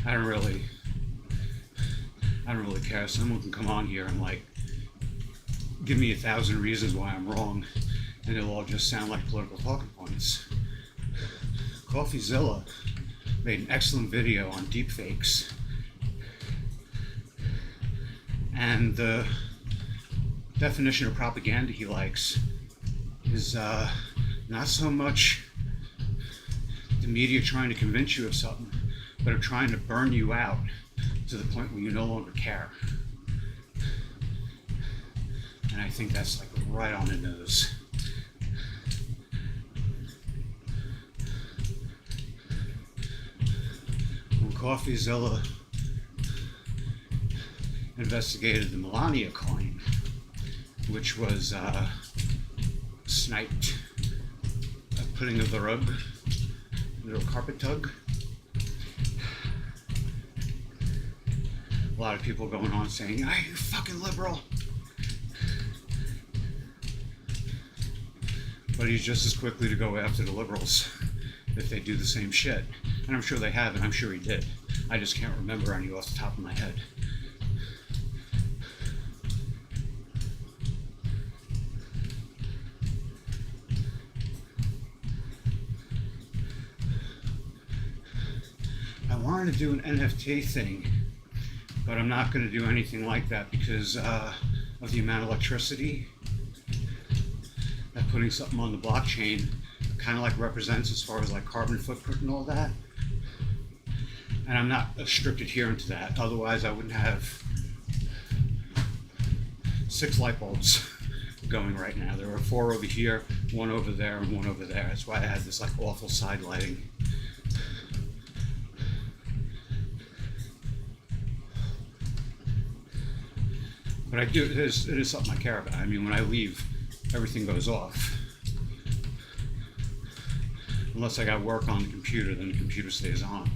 I don't really care. Someone can come on here and like give me 1,000 reasons why I'm wrong, and it'll all just sound like political talking points. CoffeeZilla made an excellent video on deepfakes, and the definition of propaganda he likes is not so much the media trying to convince you of something, but of trying to burn you out to the point where you no longer care. And I think that's like right on the nose. When CoffeeZilla investigated the Melania coin, which was sniped, putting of the rug, little carpet tug. A lot of people going on saying, "Ah, you fucking liberal." But he's just as quickly to go after the liberals if they do the same shit. And I'm sure they have, and I'm sure he did. I just can't remember any off the top of my head. I wanted to do an NFT thing, but I'm not going to do anything like that because of the amount of electricity that putting something on the blockchain kind of like represents as far as like carbon footprint and all that. And I'm not a strict adherent to that. Otherwise, I wouldn't have 6 light bulbs going right now. There are 4 over here, 1 over there, and 1 over there. That's why I had this like awful side lighting. But I do, it is something I care about. I mean, when I leave, everything goes off. Unless I got work on the computer, then the computer stays on.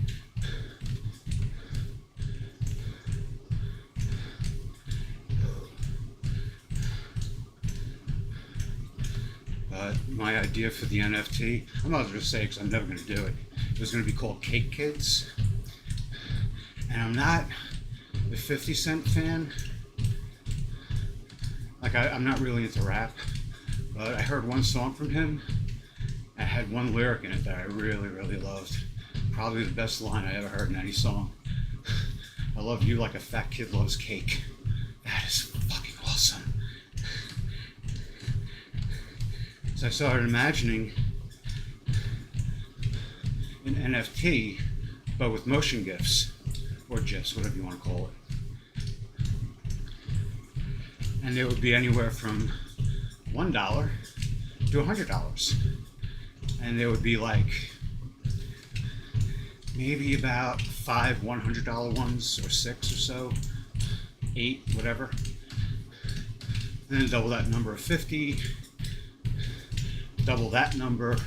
But my idea for the NFT, I'm not going to say because I'm never going to do it. It was going to be called Cake Kids. And I'm not a 50 Cent fan. Like, I'm not really into rap, but I heard one song from him. I had one lyric in it that I really, really loved. Probably the best line I ever heard in any song. I love you like a fat kid loves cake. That is fucking awesome. So I started imagining an NFT, but with motion GIFs, or GIFs, whatever you want to call it. And it would be anywhere from $1 to $100. And there would be like maybe about 5 $100 ones, or 6 or so, 8, whatever. And then double that number of 50, double that number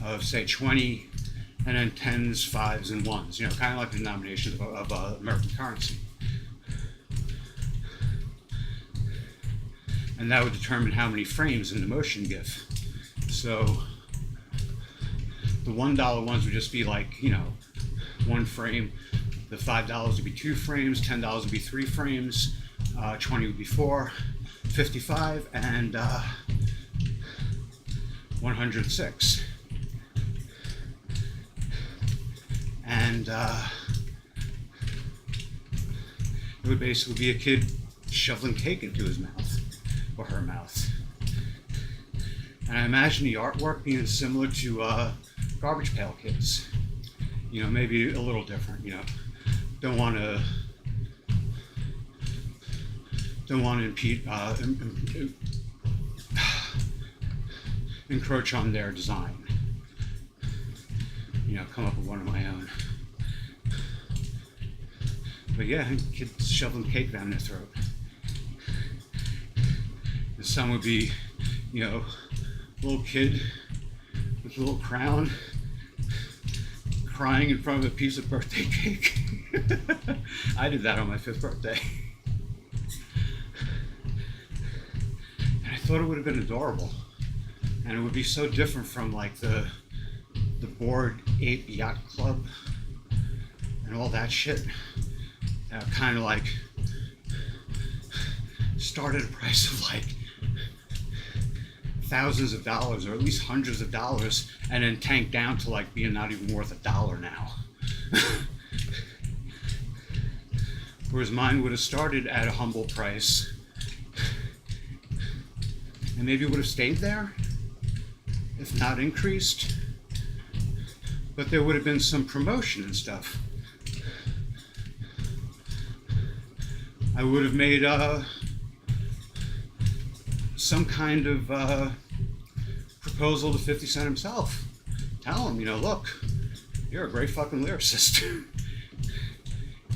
of say 20, and then 10s, 5s, and 1s. You know, kind of like the denominations of American currency. And that would determine how many frames in the motion GIF. So the $1 ones would just be like, you know, 1 frame. The $5 would be 2 frames, $10 would be 3 frames, 20 would be 4, 55, and 106. And it would basically be a kid shoveling cake into his mouth. Or her mouth. And I imagine the artwork being similar to Garbage Pail Kids. You know, maybe a little different, you know. Don't want to impede, encroach on their design. You know, come up with one of my own. But yeah, kids shoveling cake down their throat. Some would be, you know, a little kid with a little crown crying in front of a piece of birthday cake. I did that on my 5th birthday. And I thought it would have been adorable. And it would be so different from like the Bored Ape Yacht Club and all that shit. That kind of like started a price of like thousands of dollars, or at least hundreds of dollars, and then tanked down to like being not even worth $1 now. Whereas mine would have started at a humble price, and maybe would have stayed there, if not increased. But there would have been some promotion and stuff. I would have made some kind of proposal to 50 Cent himself. Tell him, you know, look, you're a great fucking lyricist.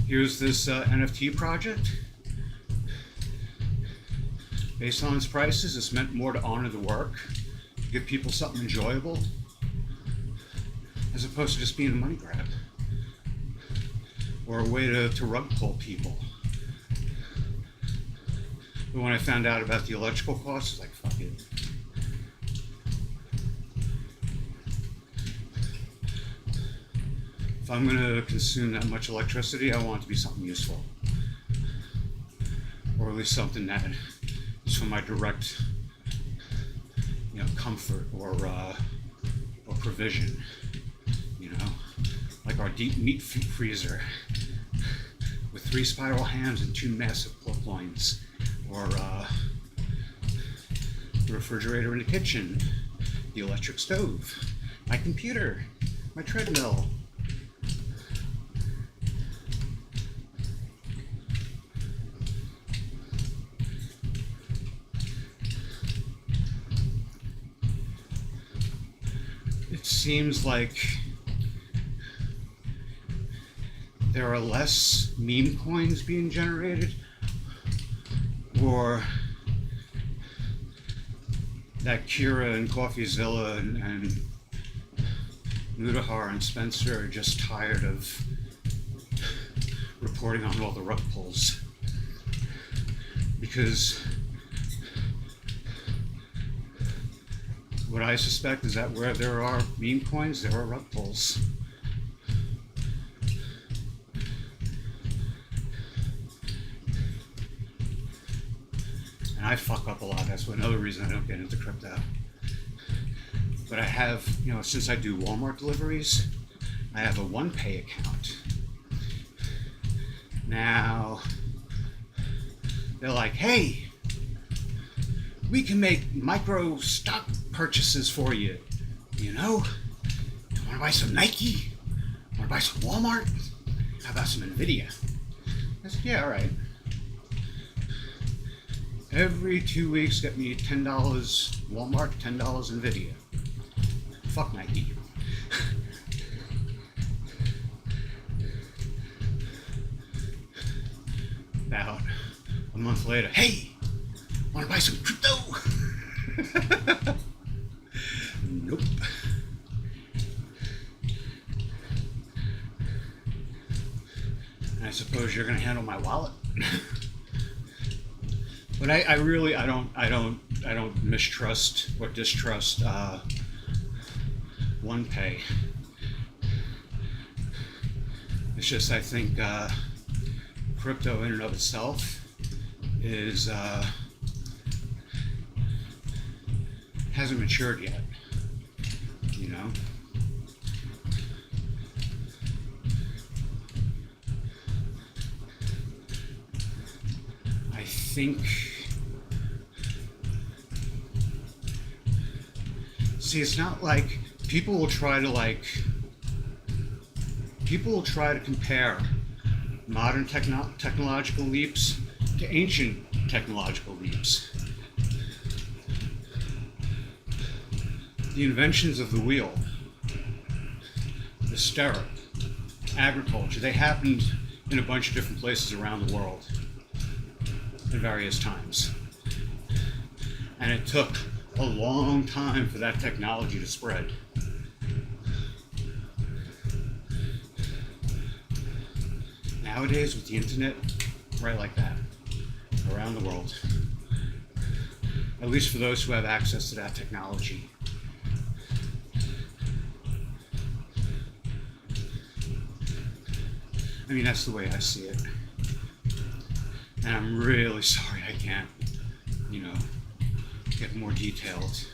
Here's this NFT project. Based on its prices, it's meant more to honor the work, to give people something enjoyable, as opposed to just being a money grab, or a way to rug pull people. But when I found out about the electrical costs, I was like, fuck it. If I'm going to consume that much electricity, I want it to be something useful. Or at least something that is for my direct, you know, comfort or provision. You know, like like our deep meat freezer with 3 spiral hams and 2 massive pork loins, or the refrigerator in the kitchen, the electric stove, my computer, my treadmill. It seems like there are less meme coins being generated, or that Kira and Coffeezilla and Mudahar and Spencer are just tired of reporting on all the rug pulls. Because what I suspect is that where there are meme coins, there are rug pulls. And I fuck up a lot. That's another reason I don't get into crypto. But I have, since I do Walmart deliveries, I have a OnePay account. Now, they're like, hey, we can make micro stock purchases for you. You want to buy some Nike? Want to buy some Walmart? How about some Nvidia? I said, yeah, all right. Every 2 weeks, get me $10 Walmart, $10 Nvidia. Fuck Nike. About a month later, hey, want to buy some crypto? Nope. And I suppose you're going to handle my wallet. But I don't mistrust or distrust OnePay. It's just I think crypto in and of itself is hasn't matured yet. I think. See, it's not like people will try to compare modern technological leaps to ancient technological leaps. The inventions of the wheel, the stirrup, agriculture, they happened in a bunch of different places around the world at various times. And it took a long time for that technology to spread. Nowadays, with the internet, right like that, around the world. At least for those who have access to that technology. I mean, that's the way I see it. And I'm really sorry I can't, get more detailed.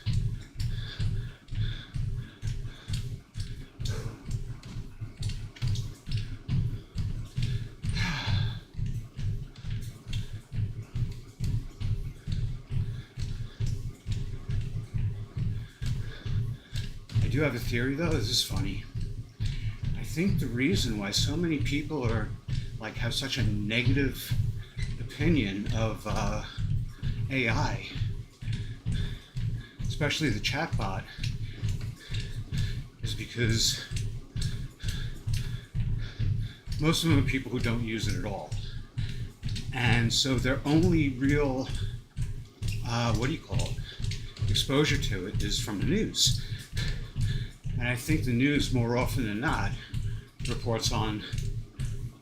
I do have a theory though, this is funny. I think the reason why so many people are have such a negative opinion of AI, especially the chatbot, is because most of them are people who don't use it at all. And so their only real, exposure to it is from the news. And I think the news, more often than not, reports on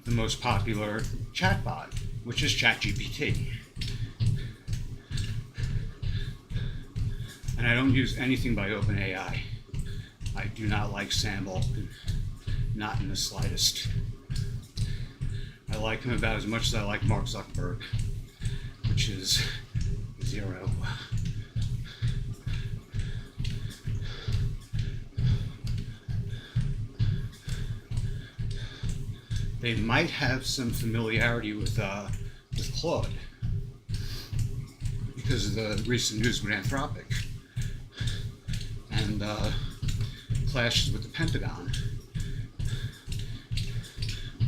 the most popular chatbot, which is ChatGPT. And I don't use anything by OpenAI. I do not like Samble, not in the slightest. I like him about as much as I like Mark Zuckerberg, which is 0. they might have some familiarity with Claude because of the recent news with Anthropic and clashes with the Pentagon.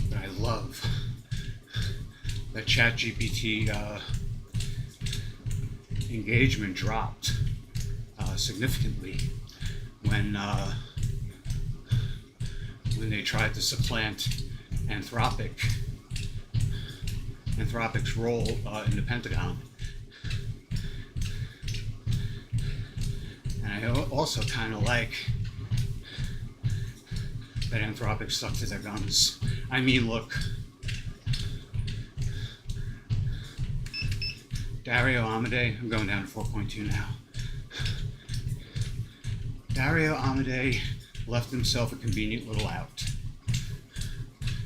But I love that ChatGPT engagement dropped significantly when they tried to supplant Anthropic's role in the Pentagon. And I also kind of like that Anthropic stuck to their guns. I mean, look, Dario Amodei, I'm going down to 4.2 now. Dario Amodei left himself a convenient little out.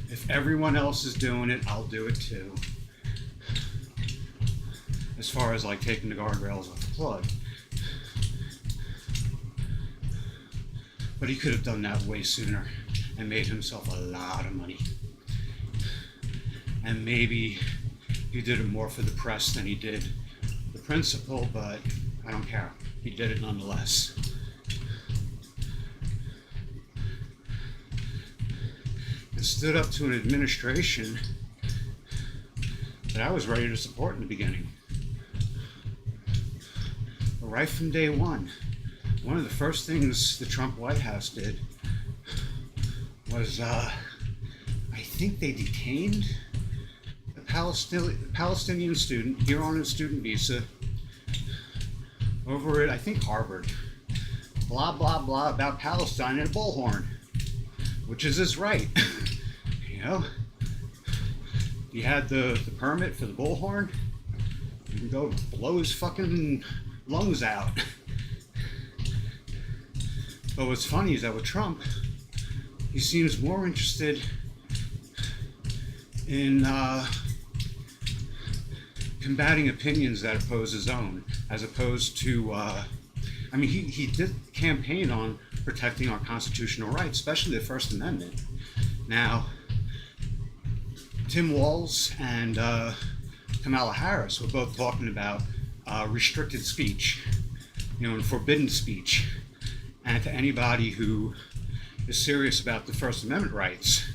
If everyone else is doing it, I'll do it too. As far as like taking the guardrails off the plug. But he could have done that way sooner and made himself a lot of money. And maybe he did it more for the press than he did the principle, but I don't care. He did it nonetheless. And stood up to an administration that I was ready to support in the beginning. But right from day one of the first things the Trump White House did was, I think they detained a Palestinian student here on a student visa over at, I think, Harvard. Blah, blah, blah about Palestine and a bullhorn, which is his right. You know? He had the permit for the bullhorn. You can go blow his fucking lungs out. But what's funny is that with Trump, he seems more interested in combating opinions that oppose his own, as opposed to, I mean, he did campaign on protecting our constitutional rights, especially the First Amendment. Now, Tim Walz and Kamala Harris were both talking about restricted speech, you know, and forbidden speech. And to anybody who is serious about the First Amendment rights,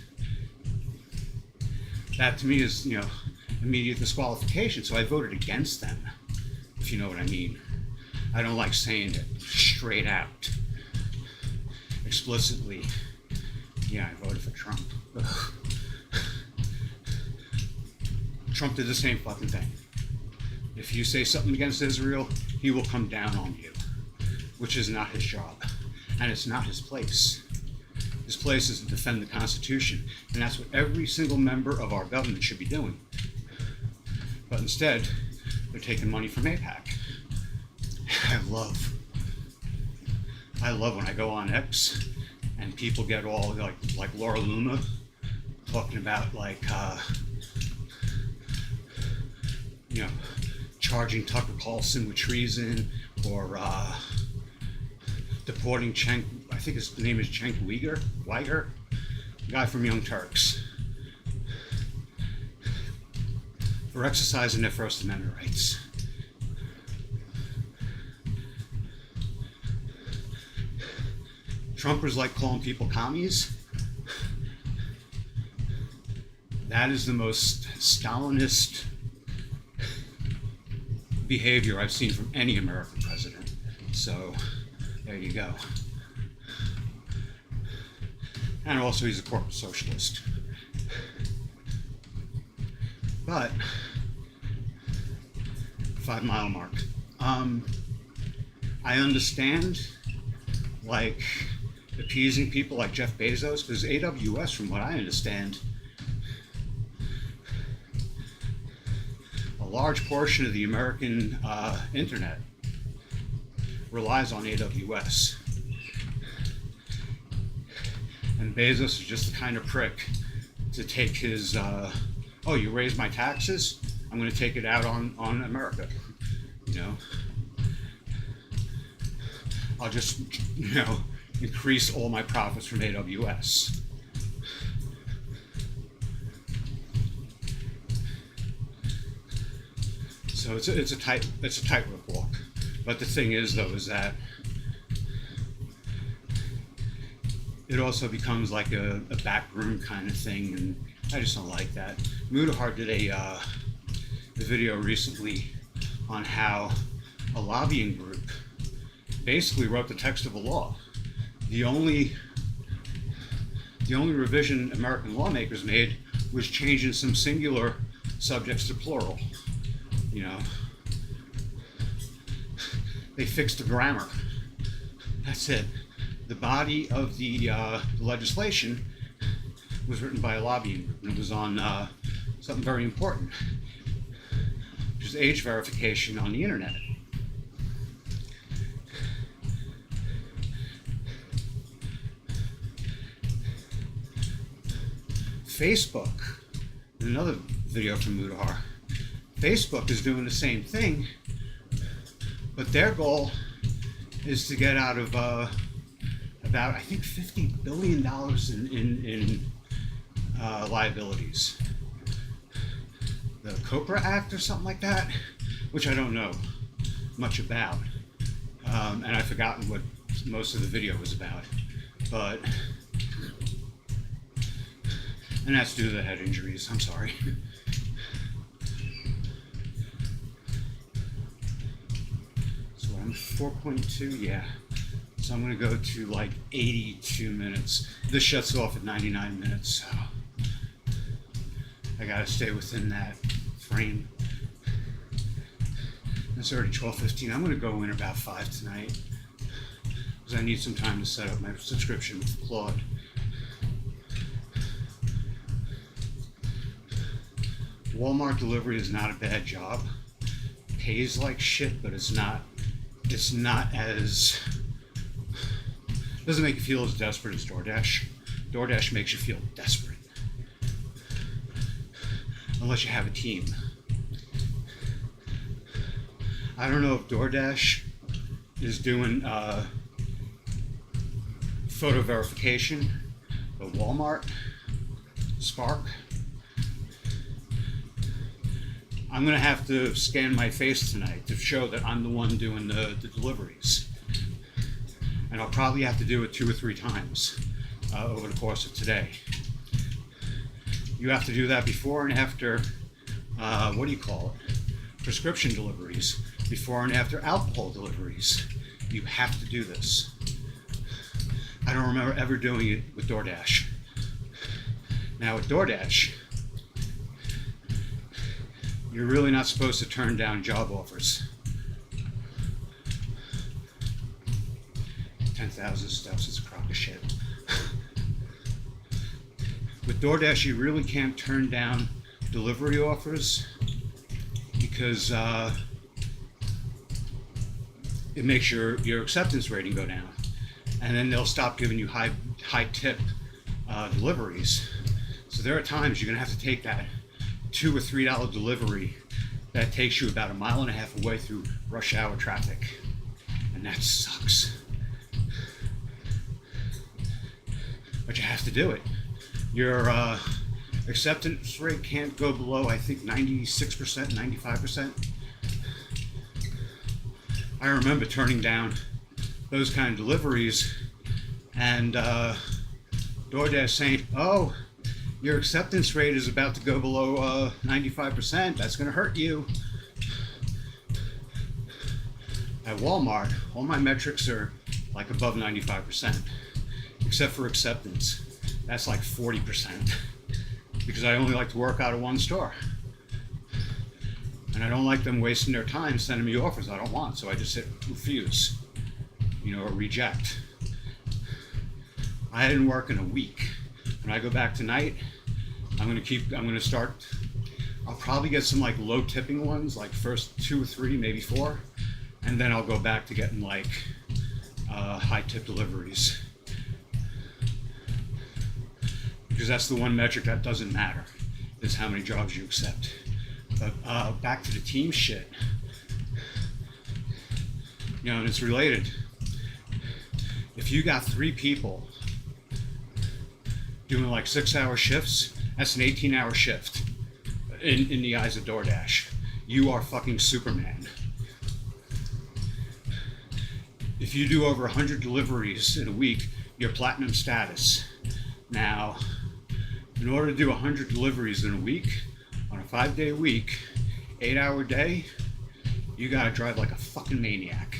that to me is, you know, immediate disqualification. So I voted against them, if you know what I mean. I don't like saying it straight out, explicitly. Yeah, I voted for Trump. Ugh. Trump did the same fucking thing. If you say something against Israel, he will come down on you, which is not his job. And it's not his place. His place is to defend the Constitution, and that's what every single member of our government should be doing. But instead, they're taking money from AIPAC. I love when I go on X and people get all like Laura Luna talking about like you know, charging Tucker Carlson with treason, or deporting Cenk, I think his name is Cenk Uygur, the guy from Young Turks, for exercising their First Amendment rights. Trumpers like calling people commies. That is the most Stalinist behavior I've seen from any American president. So there you go. And also he's a corporate socialist. But 5 mile mark. I understand like appeasing people like Jeff Bezos, because AWS, from what I understand, a large portion of the American internet relies on AWS. And Bezos is just the kind of prick to take his, oh, you raised my taxes? I'm going to take it out on America, you know? I'll just, you know, increase all my profits from AWS. So it's a tightrope walk. But the thing is, though, is that it also becomes like a backroom kind of thing, and I just don't like that. Mudahar did a video recently on how a lobbying group basically wrote the text of a law. The only revision American lawmakers made was changing some singular subjects to plural. You know, they fixed the grammar. That's it. The body of the legislation was written by a lobbying group, and it was on something very important, which is age verification on the internet. Facebook, another video from Mudahar, Facebook is doing the same thing, but their goal is to get out of about, I think, $50 billion in liabilities. The Copra Act or something like that, which I don't know much about, and I've forgotten what most of the video was about, but, and that's due to the head injuries, I'm sorry. So I'm 4.2, yeah. So I'm gonna go to like 82 minutes. This shuts off at 99 minutes, so I gotta stay within that frame. It's already 12:15. I'm gonna go in about 5 tonight because I need some time to set up my subscription with Claude. Walmart delivery is not a bad job. Pays like shit, but it's not as, doesn't make you feel as desperate as DoorDash. DoorDash makes you feel desperate. Unless you have a team. I don't know if DoorDash is doing photo verification, but Walmart, Spark, I'm gonna have to scan my face tonight to show that I'm the one doing the deliveries. And I'll probably have to do it 2 or 3 times over the course of today. You have to do that before and after, what do you call it? Prescription deliveries, before and after alcohol deliveries. You have to do this. I don't remember ever doing it with DoorDash. Now with DoorDash, you're really not supposed to turn down job offers. 10,000 steps is a crock of shit. With DoorDash, you really can't turn down delivery offers because it makes your acceptance rating go down, and then they'll stop giving you high tip deliveries. So there are times you're gonna have to take that $2 or $3 delivery that takes you about 1.5 miles away through rush hour traffic, and that sucks. But you have to do it. Your acceptance rate can't go below, I think, 96%, 95%. I remember turning down those kind of deliveries and DoorDash saying, "Oh, your acceptance rate is about to go below 95%. That's going to hurt you." At Walmart, all my metrics are like above 95%, except for acceptance. That's like 40%, because I only like to work out of one store. And I don't like them wasting their time sending me offers I don't want, so I just hit refuse, or reject. I didn't work in a week. When I go back tonight, I'm gonna start, I'll probably get some like low tipping ones, like first 2 or 3, maybe 4, and then I'll go back to getting like high tip deliveries. Because that's the one metric that doesn't matter, is how many jobs you accept. But back to the team shit, and it's related. If you got 3 people doing like 6-hour shifts, that's an 18-hour shift in the eyes of DoorDash. you are fucking Superman. If you do over 100 deliveries in a week, you're platinum status. Now, in order to do 100 deliveries in a week, on a 5-day week, 8-hour day, you gotta drive like a fucking maniac.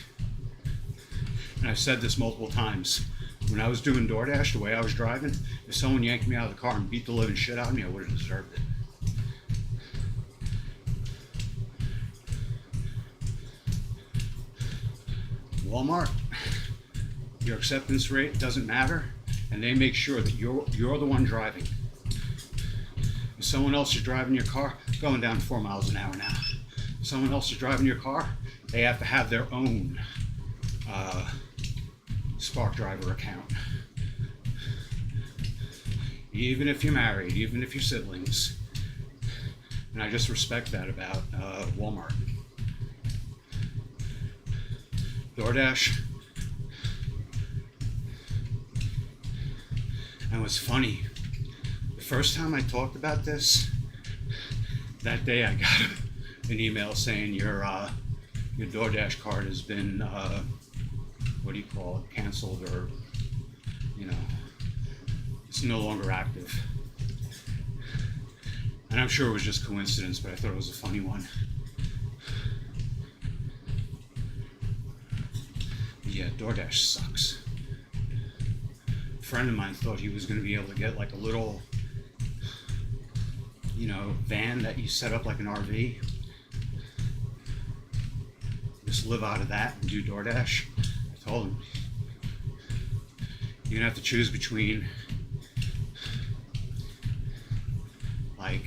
And I've said this multiple times. When I was doing DoorDash, the way I was driving, if someone yanked me out of the car and beat the living shit out of me, I would have deserved it. Walmart, your acceptance rate doesn't matter, and they make sure that you're the one driving. If someone else is driving your car, going down 4 miles an hour now. If someone else is driving your car, they have to have their own Spark Driver account. Even if you're married, even if you're siblings. And I just respect that about Walmart. DoorDash. And what's funny, the first time I talked about this, that day I got an email saying your DoorDash card has been, what do you call it, canceled, or, you know, it's no longer active. And I'm sure it was just coincidence, but I thought it was a funny one. Yeah, DoorDash sucks. A friend of mine thought he was going to be able to get like a little, you know, van that you set up like an RV. Just live out of that and do DoorDash. I told him, you're going to have to choose between, like,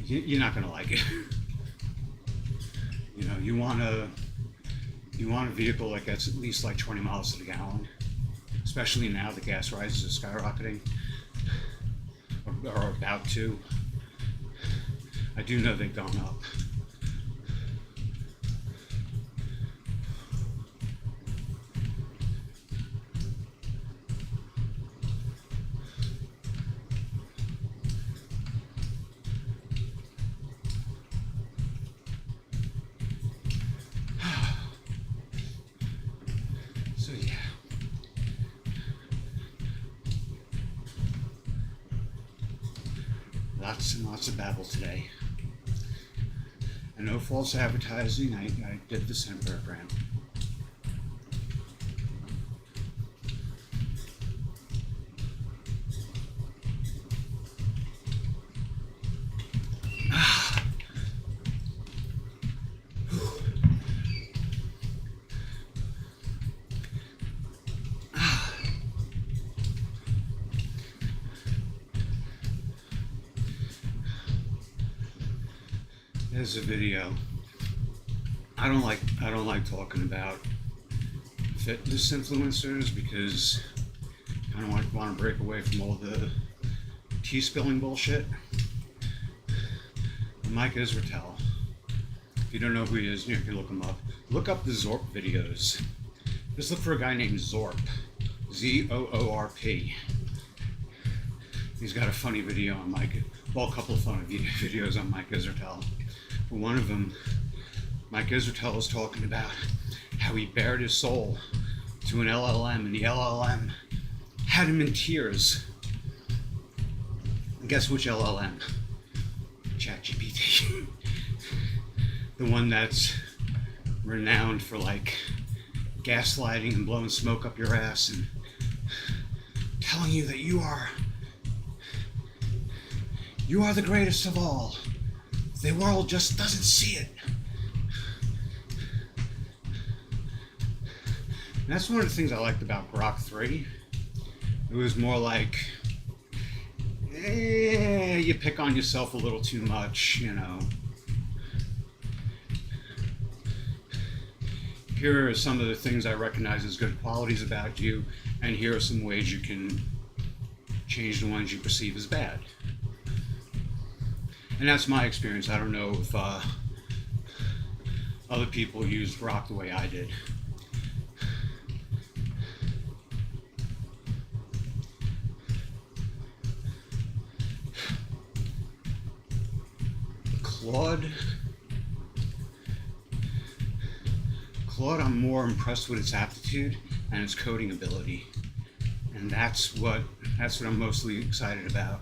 you're not going to like it. You know, you want a vehicle that gets at least like 20 miles to the gallon, especially now the gas prices are skyrocketing, or about to. I do know they've gone up. So yeah. Lots and lots of babble today. And no false advertising. I did the Scentbird rant. There's a video. I don't like talking about fitness influencers because I don't want to break away from all the tea spilling bullshit. Mike Israetel. If you don't know who he is, you can look him up. Look up the Zorp videos. Just look for a guy named Zorp. Zoorp. He's got a funny video on Mike. Well, a couple of funny videos on Mike Israetel. But one of them, Mike Israetel was talking about how he bared his soul to an LLM, and the LLM had him in tears. And guess which LLM? ChatGPT. The one that's renowned for like gaslighting and blowing smoke up your ass and telling you that you are the greatest of all. The world just doesn't see it. And that's one of the things I liked about Grok 3. It was more like, you pick on yourself a little too much, you know. Here are some of the things I recognize as good qualities about you, and here are some ways you can change the ones you perceive as bad. And that's my experience. I don't know if other people used Grok the way I did. Claude, I'm more impressed with its aptitude and its coding ability, and that's what I'm mostly excited about.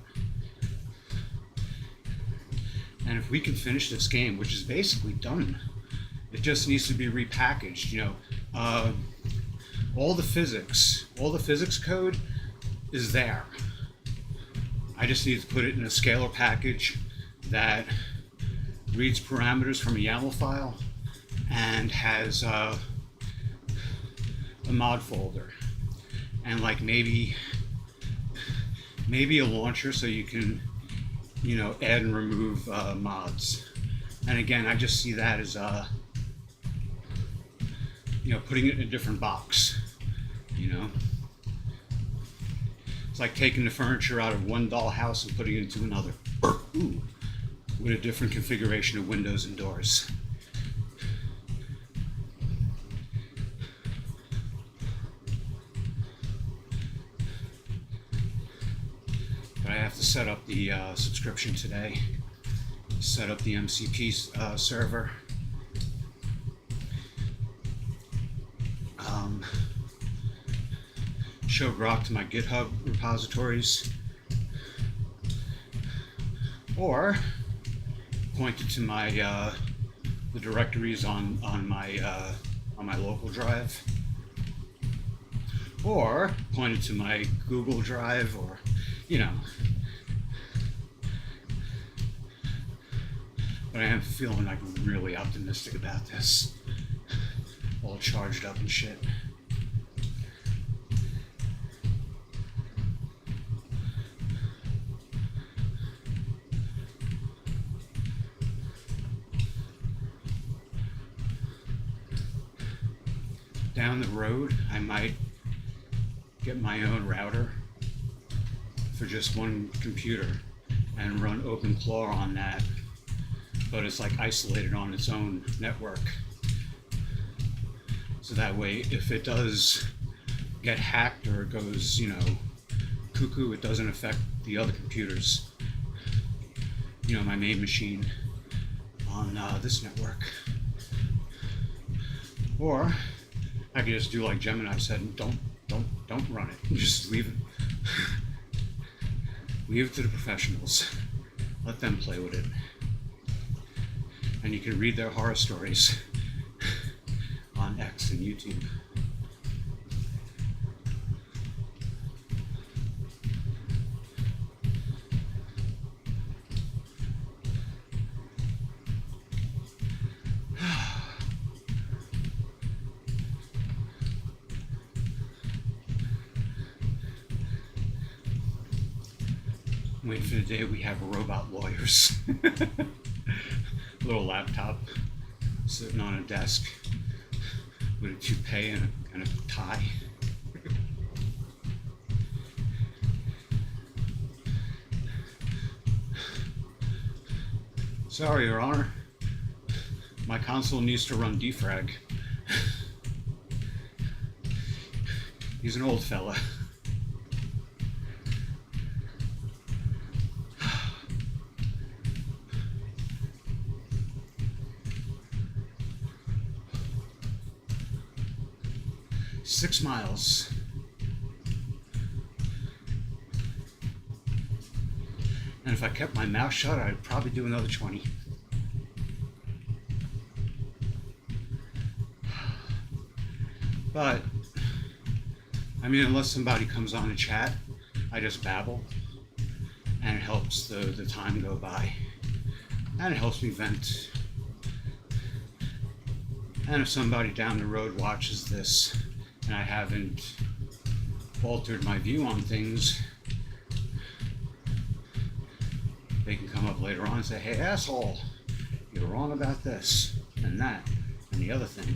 And if we can finish this game, which is basically done, it just needs to be repackaged. All the physics code is there. I just need to put it in a scalar package that reads parameters from a YAML file and has a mod folder, and like maybe a launcher so you can add and remove mods. And again, I just see that as putting it in a different box. It's like taking the furniture out of one dollhouse and putting it into another. Ooh, with a different configuration of windows and doors. But I have to set up the subscription today, set up the MCP server. Show grok to my GitHub repositories, or point it to my the directories on my local drive, or point it to my Google Drive, or But I am feeling like really optimistic about this, all charged up and shit. Down the road, I might get my own router for just one computer and run OpenClaw on that, but it's like isolated on its own network. So that way, if it does get hacked or it goes, cuckoo, it doesn't affect the other computers. My main machine on this network. Or I could just do like Gemini said, and don't run it. Just leave it. Leave it to the professionals. Let them play with it. And you can read their horror stories on X and YouTube. Wait for the day we have robot lawyers. Little laptop sitting on a desk with a toupee and a tie. Sorry, Your Honor. My console needs to run defrag. He's an old fella. Six miles. And if I kept my mouth shut, I'd probably do another 20. But, unless somebody comes on to chat, I just babble, and it helps the time go by. And it helps me vent. And if somebody down the road watches this, and I haven't altered my view on things, they can come up later on and say, hey, asshole, you're wrong about this and that and the other thing.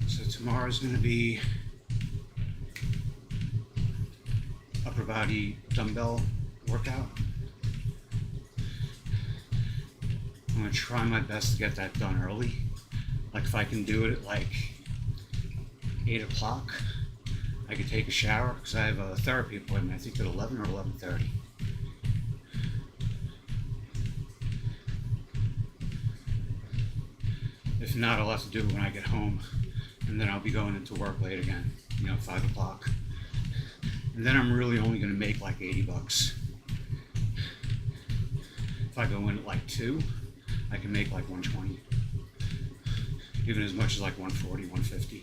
So tomorrow's going to be upper body dumbbell workout. I'm going to try my best to get that done early. Like if I can do it at like 8 o'clock, I could take a shower because I have a therapy appointment, I think at 11 or 11:30. If not, I'll have to do it when I get home, and then I'll be going into work late again, 5 o'clock. And then I'm really only going to make like $80. If I go in at like 2, I can make like 120. Even as much as like 140, 150.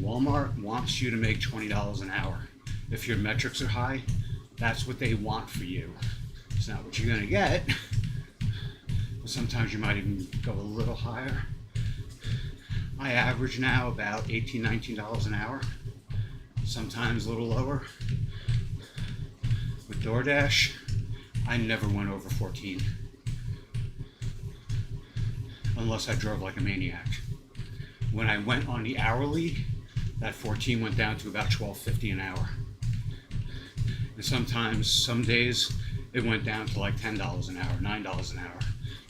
Walmart wants you to make $20 an hour. If your metrics are high, that's what they want for you. It's not what you're going to get. But sometimes you might even go a little higher. I average now about $18, $19 an hour. Sometimes a little lower. With DoorDash, I never went over 14. Unless I drove like a maniac. When I went on the hourly, that 14 went down to about $12.50 an hour. And sometimes, some days, it went down to like $10 an hour, $9 an hour.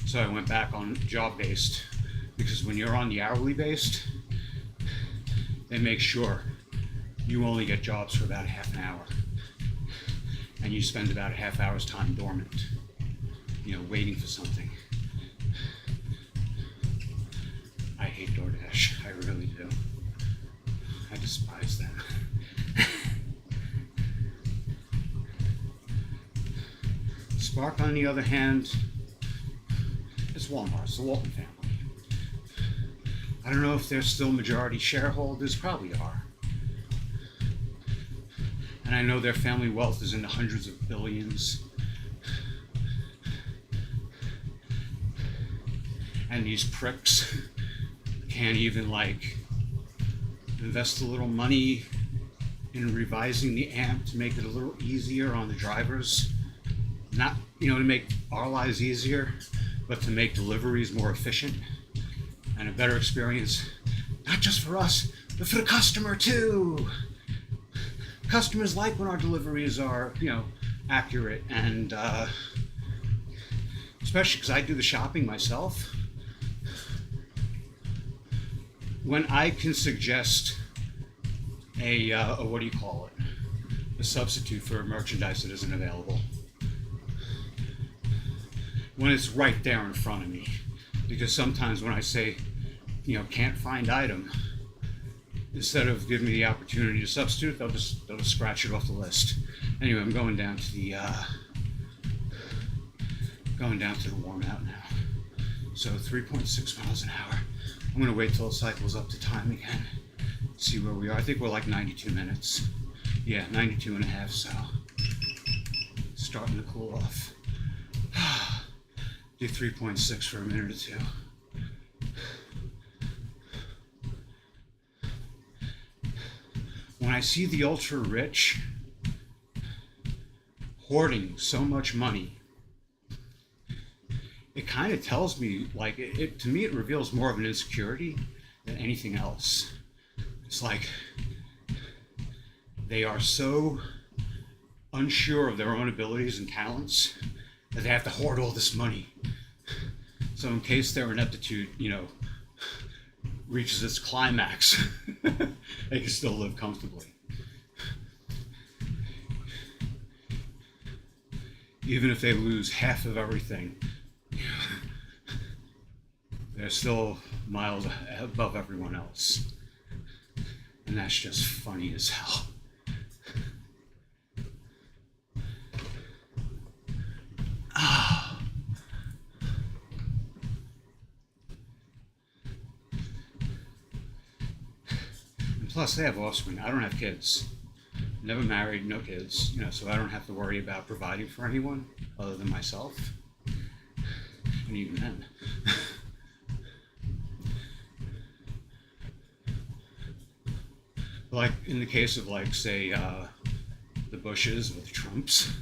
So I went back on job-based, because when you're on the hourly-based, they make sure you only get jobs for about a half an hour. And you spend about a half hour's time dormant, waiting for something. I hate DoorDash, I really do. I despise them. Spark, on the other hand, it's Walmart, it's the Walton family. I don't know if they're still majority shareholders, probably are. And I know their family wealth is in the hundreds of billions. And these pricks can't even invest a little money in revising the AMP to make it a little easier on the drivers. Not, to make our lives easier, but to make deliveries more efficient and a better experience, not just for us, but for the customer too. Customers like when our deliveries are, accurate, and especially because I do the shopping myself. When I can suggest a substitute for merchandise that isn't available, when it's right there in front of me, because sometimes when I say, can't find item, instead of giving me the opportunity to substitute, they'll just scratch it off the list. Anyway, I'm going down to the warm out now. So 3.6 miles an hour. I'm gonna wait till it cycles up to time again. See where we are. I think we're like 92 minutes. Yeah, 92 and a half, so starting to cool off. Do 3.6 for a minute or two. When I see the ultra rich hoarding so much money, it kind of tells me, to me, it reveals more of an insecurity than anything else. It's like they are so unsure of their own abilities and talents that they have to hoard all this money. So in case their ineptitude, reaches its climax, they can still live comfortably. Even if they lose half of everything, they're still miles above everyone else. And that's just funny as hell. And plus, they have offspring. I don't have kids. Never married, no kids, so I don't have to worry about providing for anyone other than myself. And even then. Like in the case of say the Bushes or the Trumps,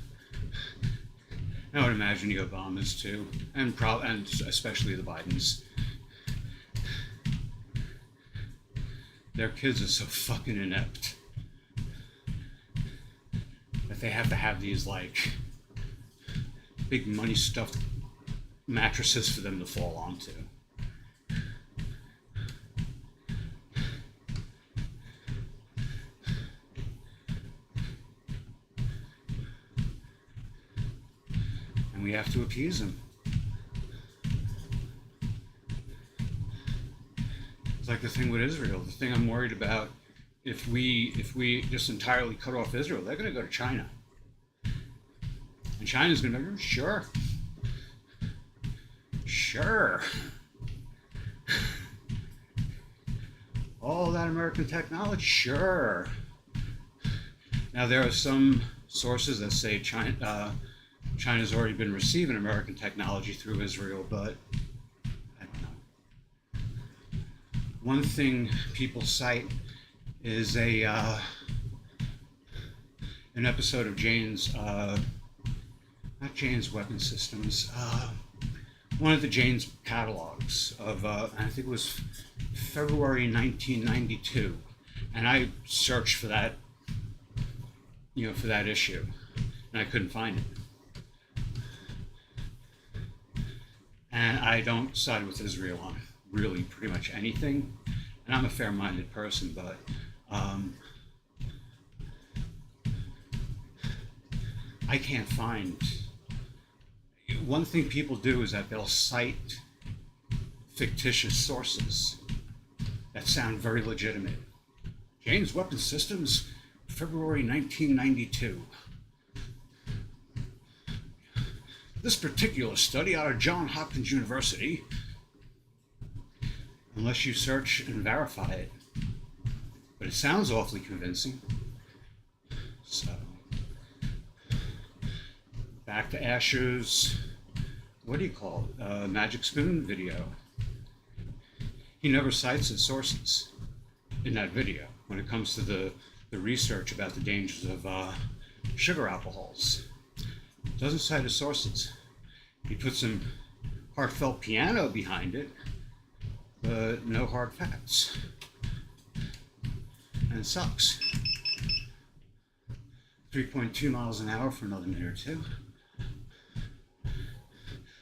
I would imagine the Obamas too, and especially the Bidens. Their kids are so fucking inept that they have to have these big money stuffed mattresses for them to fall onto. And we have to appease them. It's like the thing with Israel. The thing I'm worried about, if we just entirely cut off Israel, they're going to go to China. And China's going to be, sure. All that American technology, sure. Now, there are some sources that say China's already been receiving American technology through Israel, but I don't know. One thing people cite is an episode of not Jane's Weapon Systems, one of the Jane's catalogs of, I think it was February 1992, and I searched for that, for that issue, and I couldn't find it. And I don't side with Israel on really pretty much anything, and I'm a fair-minded person, but I can't find. One thing people do is that they'll cite fictitious sources that sound very legitimate. Jane's Weapon Systems, February 1992. This particular study out of Johns Hopkins University, unless you search and verify it, but it sounds awfully convincing. So, back to Asher's, what do you call it, Magic Spoon video. He never cites his sources in that video when it comes to the research about the dangers of sugar alcohols. Doesn't cite his sources. He puts some heartfelt piano behind it, but no hard facts. And it sucks. 3.2 miles an hour for another minute or two.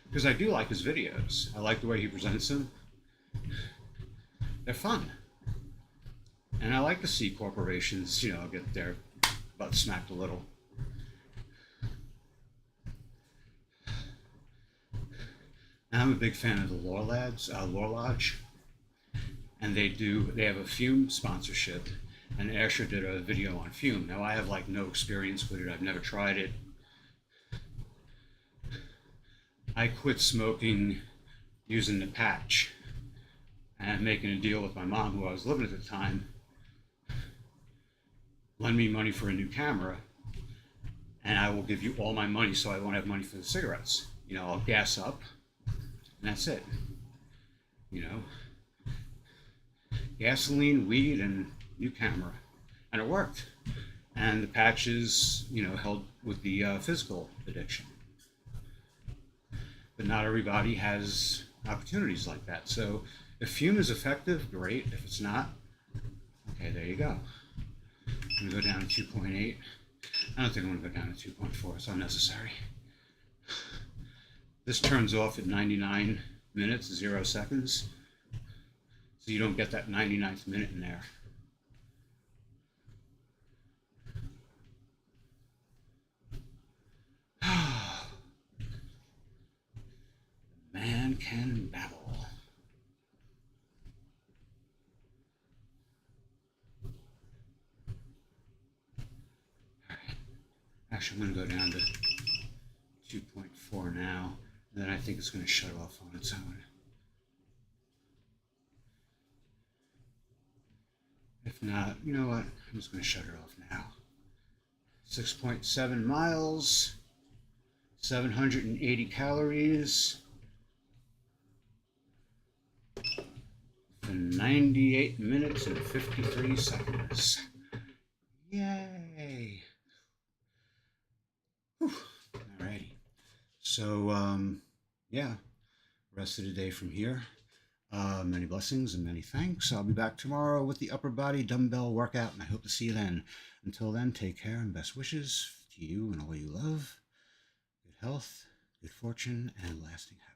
Because I do like his videos. I like the way he presents them. They're fun. And I like to see corporations, get their butt smacked a little. I'm a big fan of the Lore Lodge, and they have a Fume sponsorship, and Asher did a video on Fume. Now I have no experience with it. I've never tried it. I quit smoking using the patch and making a deal with my mom, who I was living at the time, lend me money for a new camera, and I will give you all my money so I won't have money for the cigarettes. I'll gas up, and that's it. Gasoline, weed, and new camera. And it worked. And the patches, helped with the physical addiction. But not everybody has opportunities like that. So if Fume is effective, great. If it's not, okay, there you go. I'm going to go down to 2.8. I don't think I'm going to go down to 2.4. It's unnecessary. This turns off at 99 minutes, 0 seconds. So you don't get that 99th minute in there. Man can babble. Alright. Actually, I'm going to go down to 2.4 now. And then I think it's going to shut off on its own. If not, you know what? I'm just going to shut it off now. 6.7 miles, 780 calories, for 98 minutes and 53 seconds. Yay! Whew. Alrighty. So, yeah, rest of the day from here. Many blessings and many thanks. I'll be back tomorrow with the upper body dumbbell workout, and I hope to see you then. Until then, take care and best wishes to you and all you love. Good health, good fortune, and lasting happiness.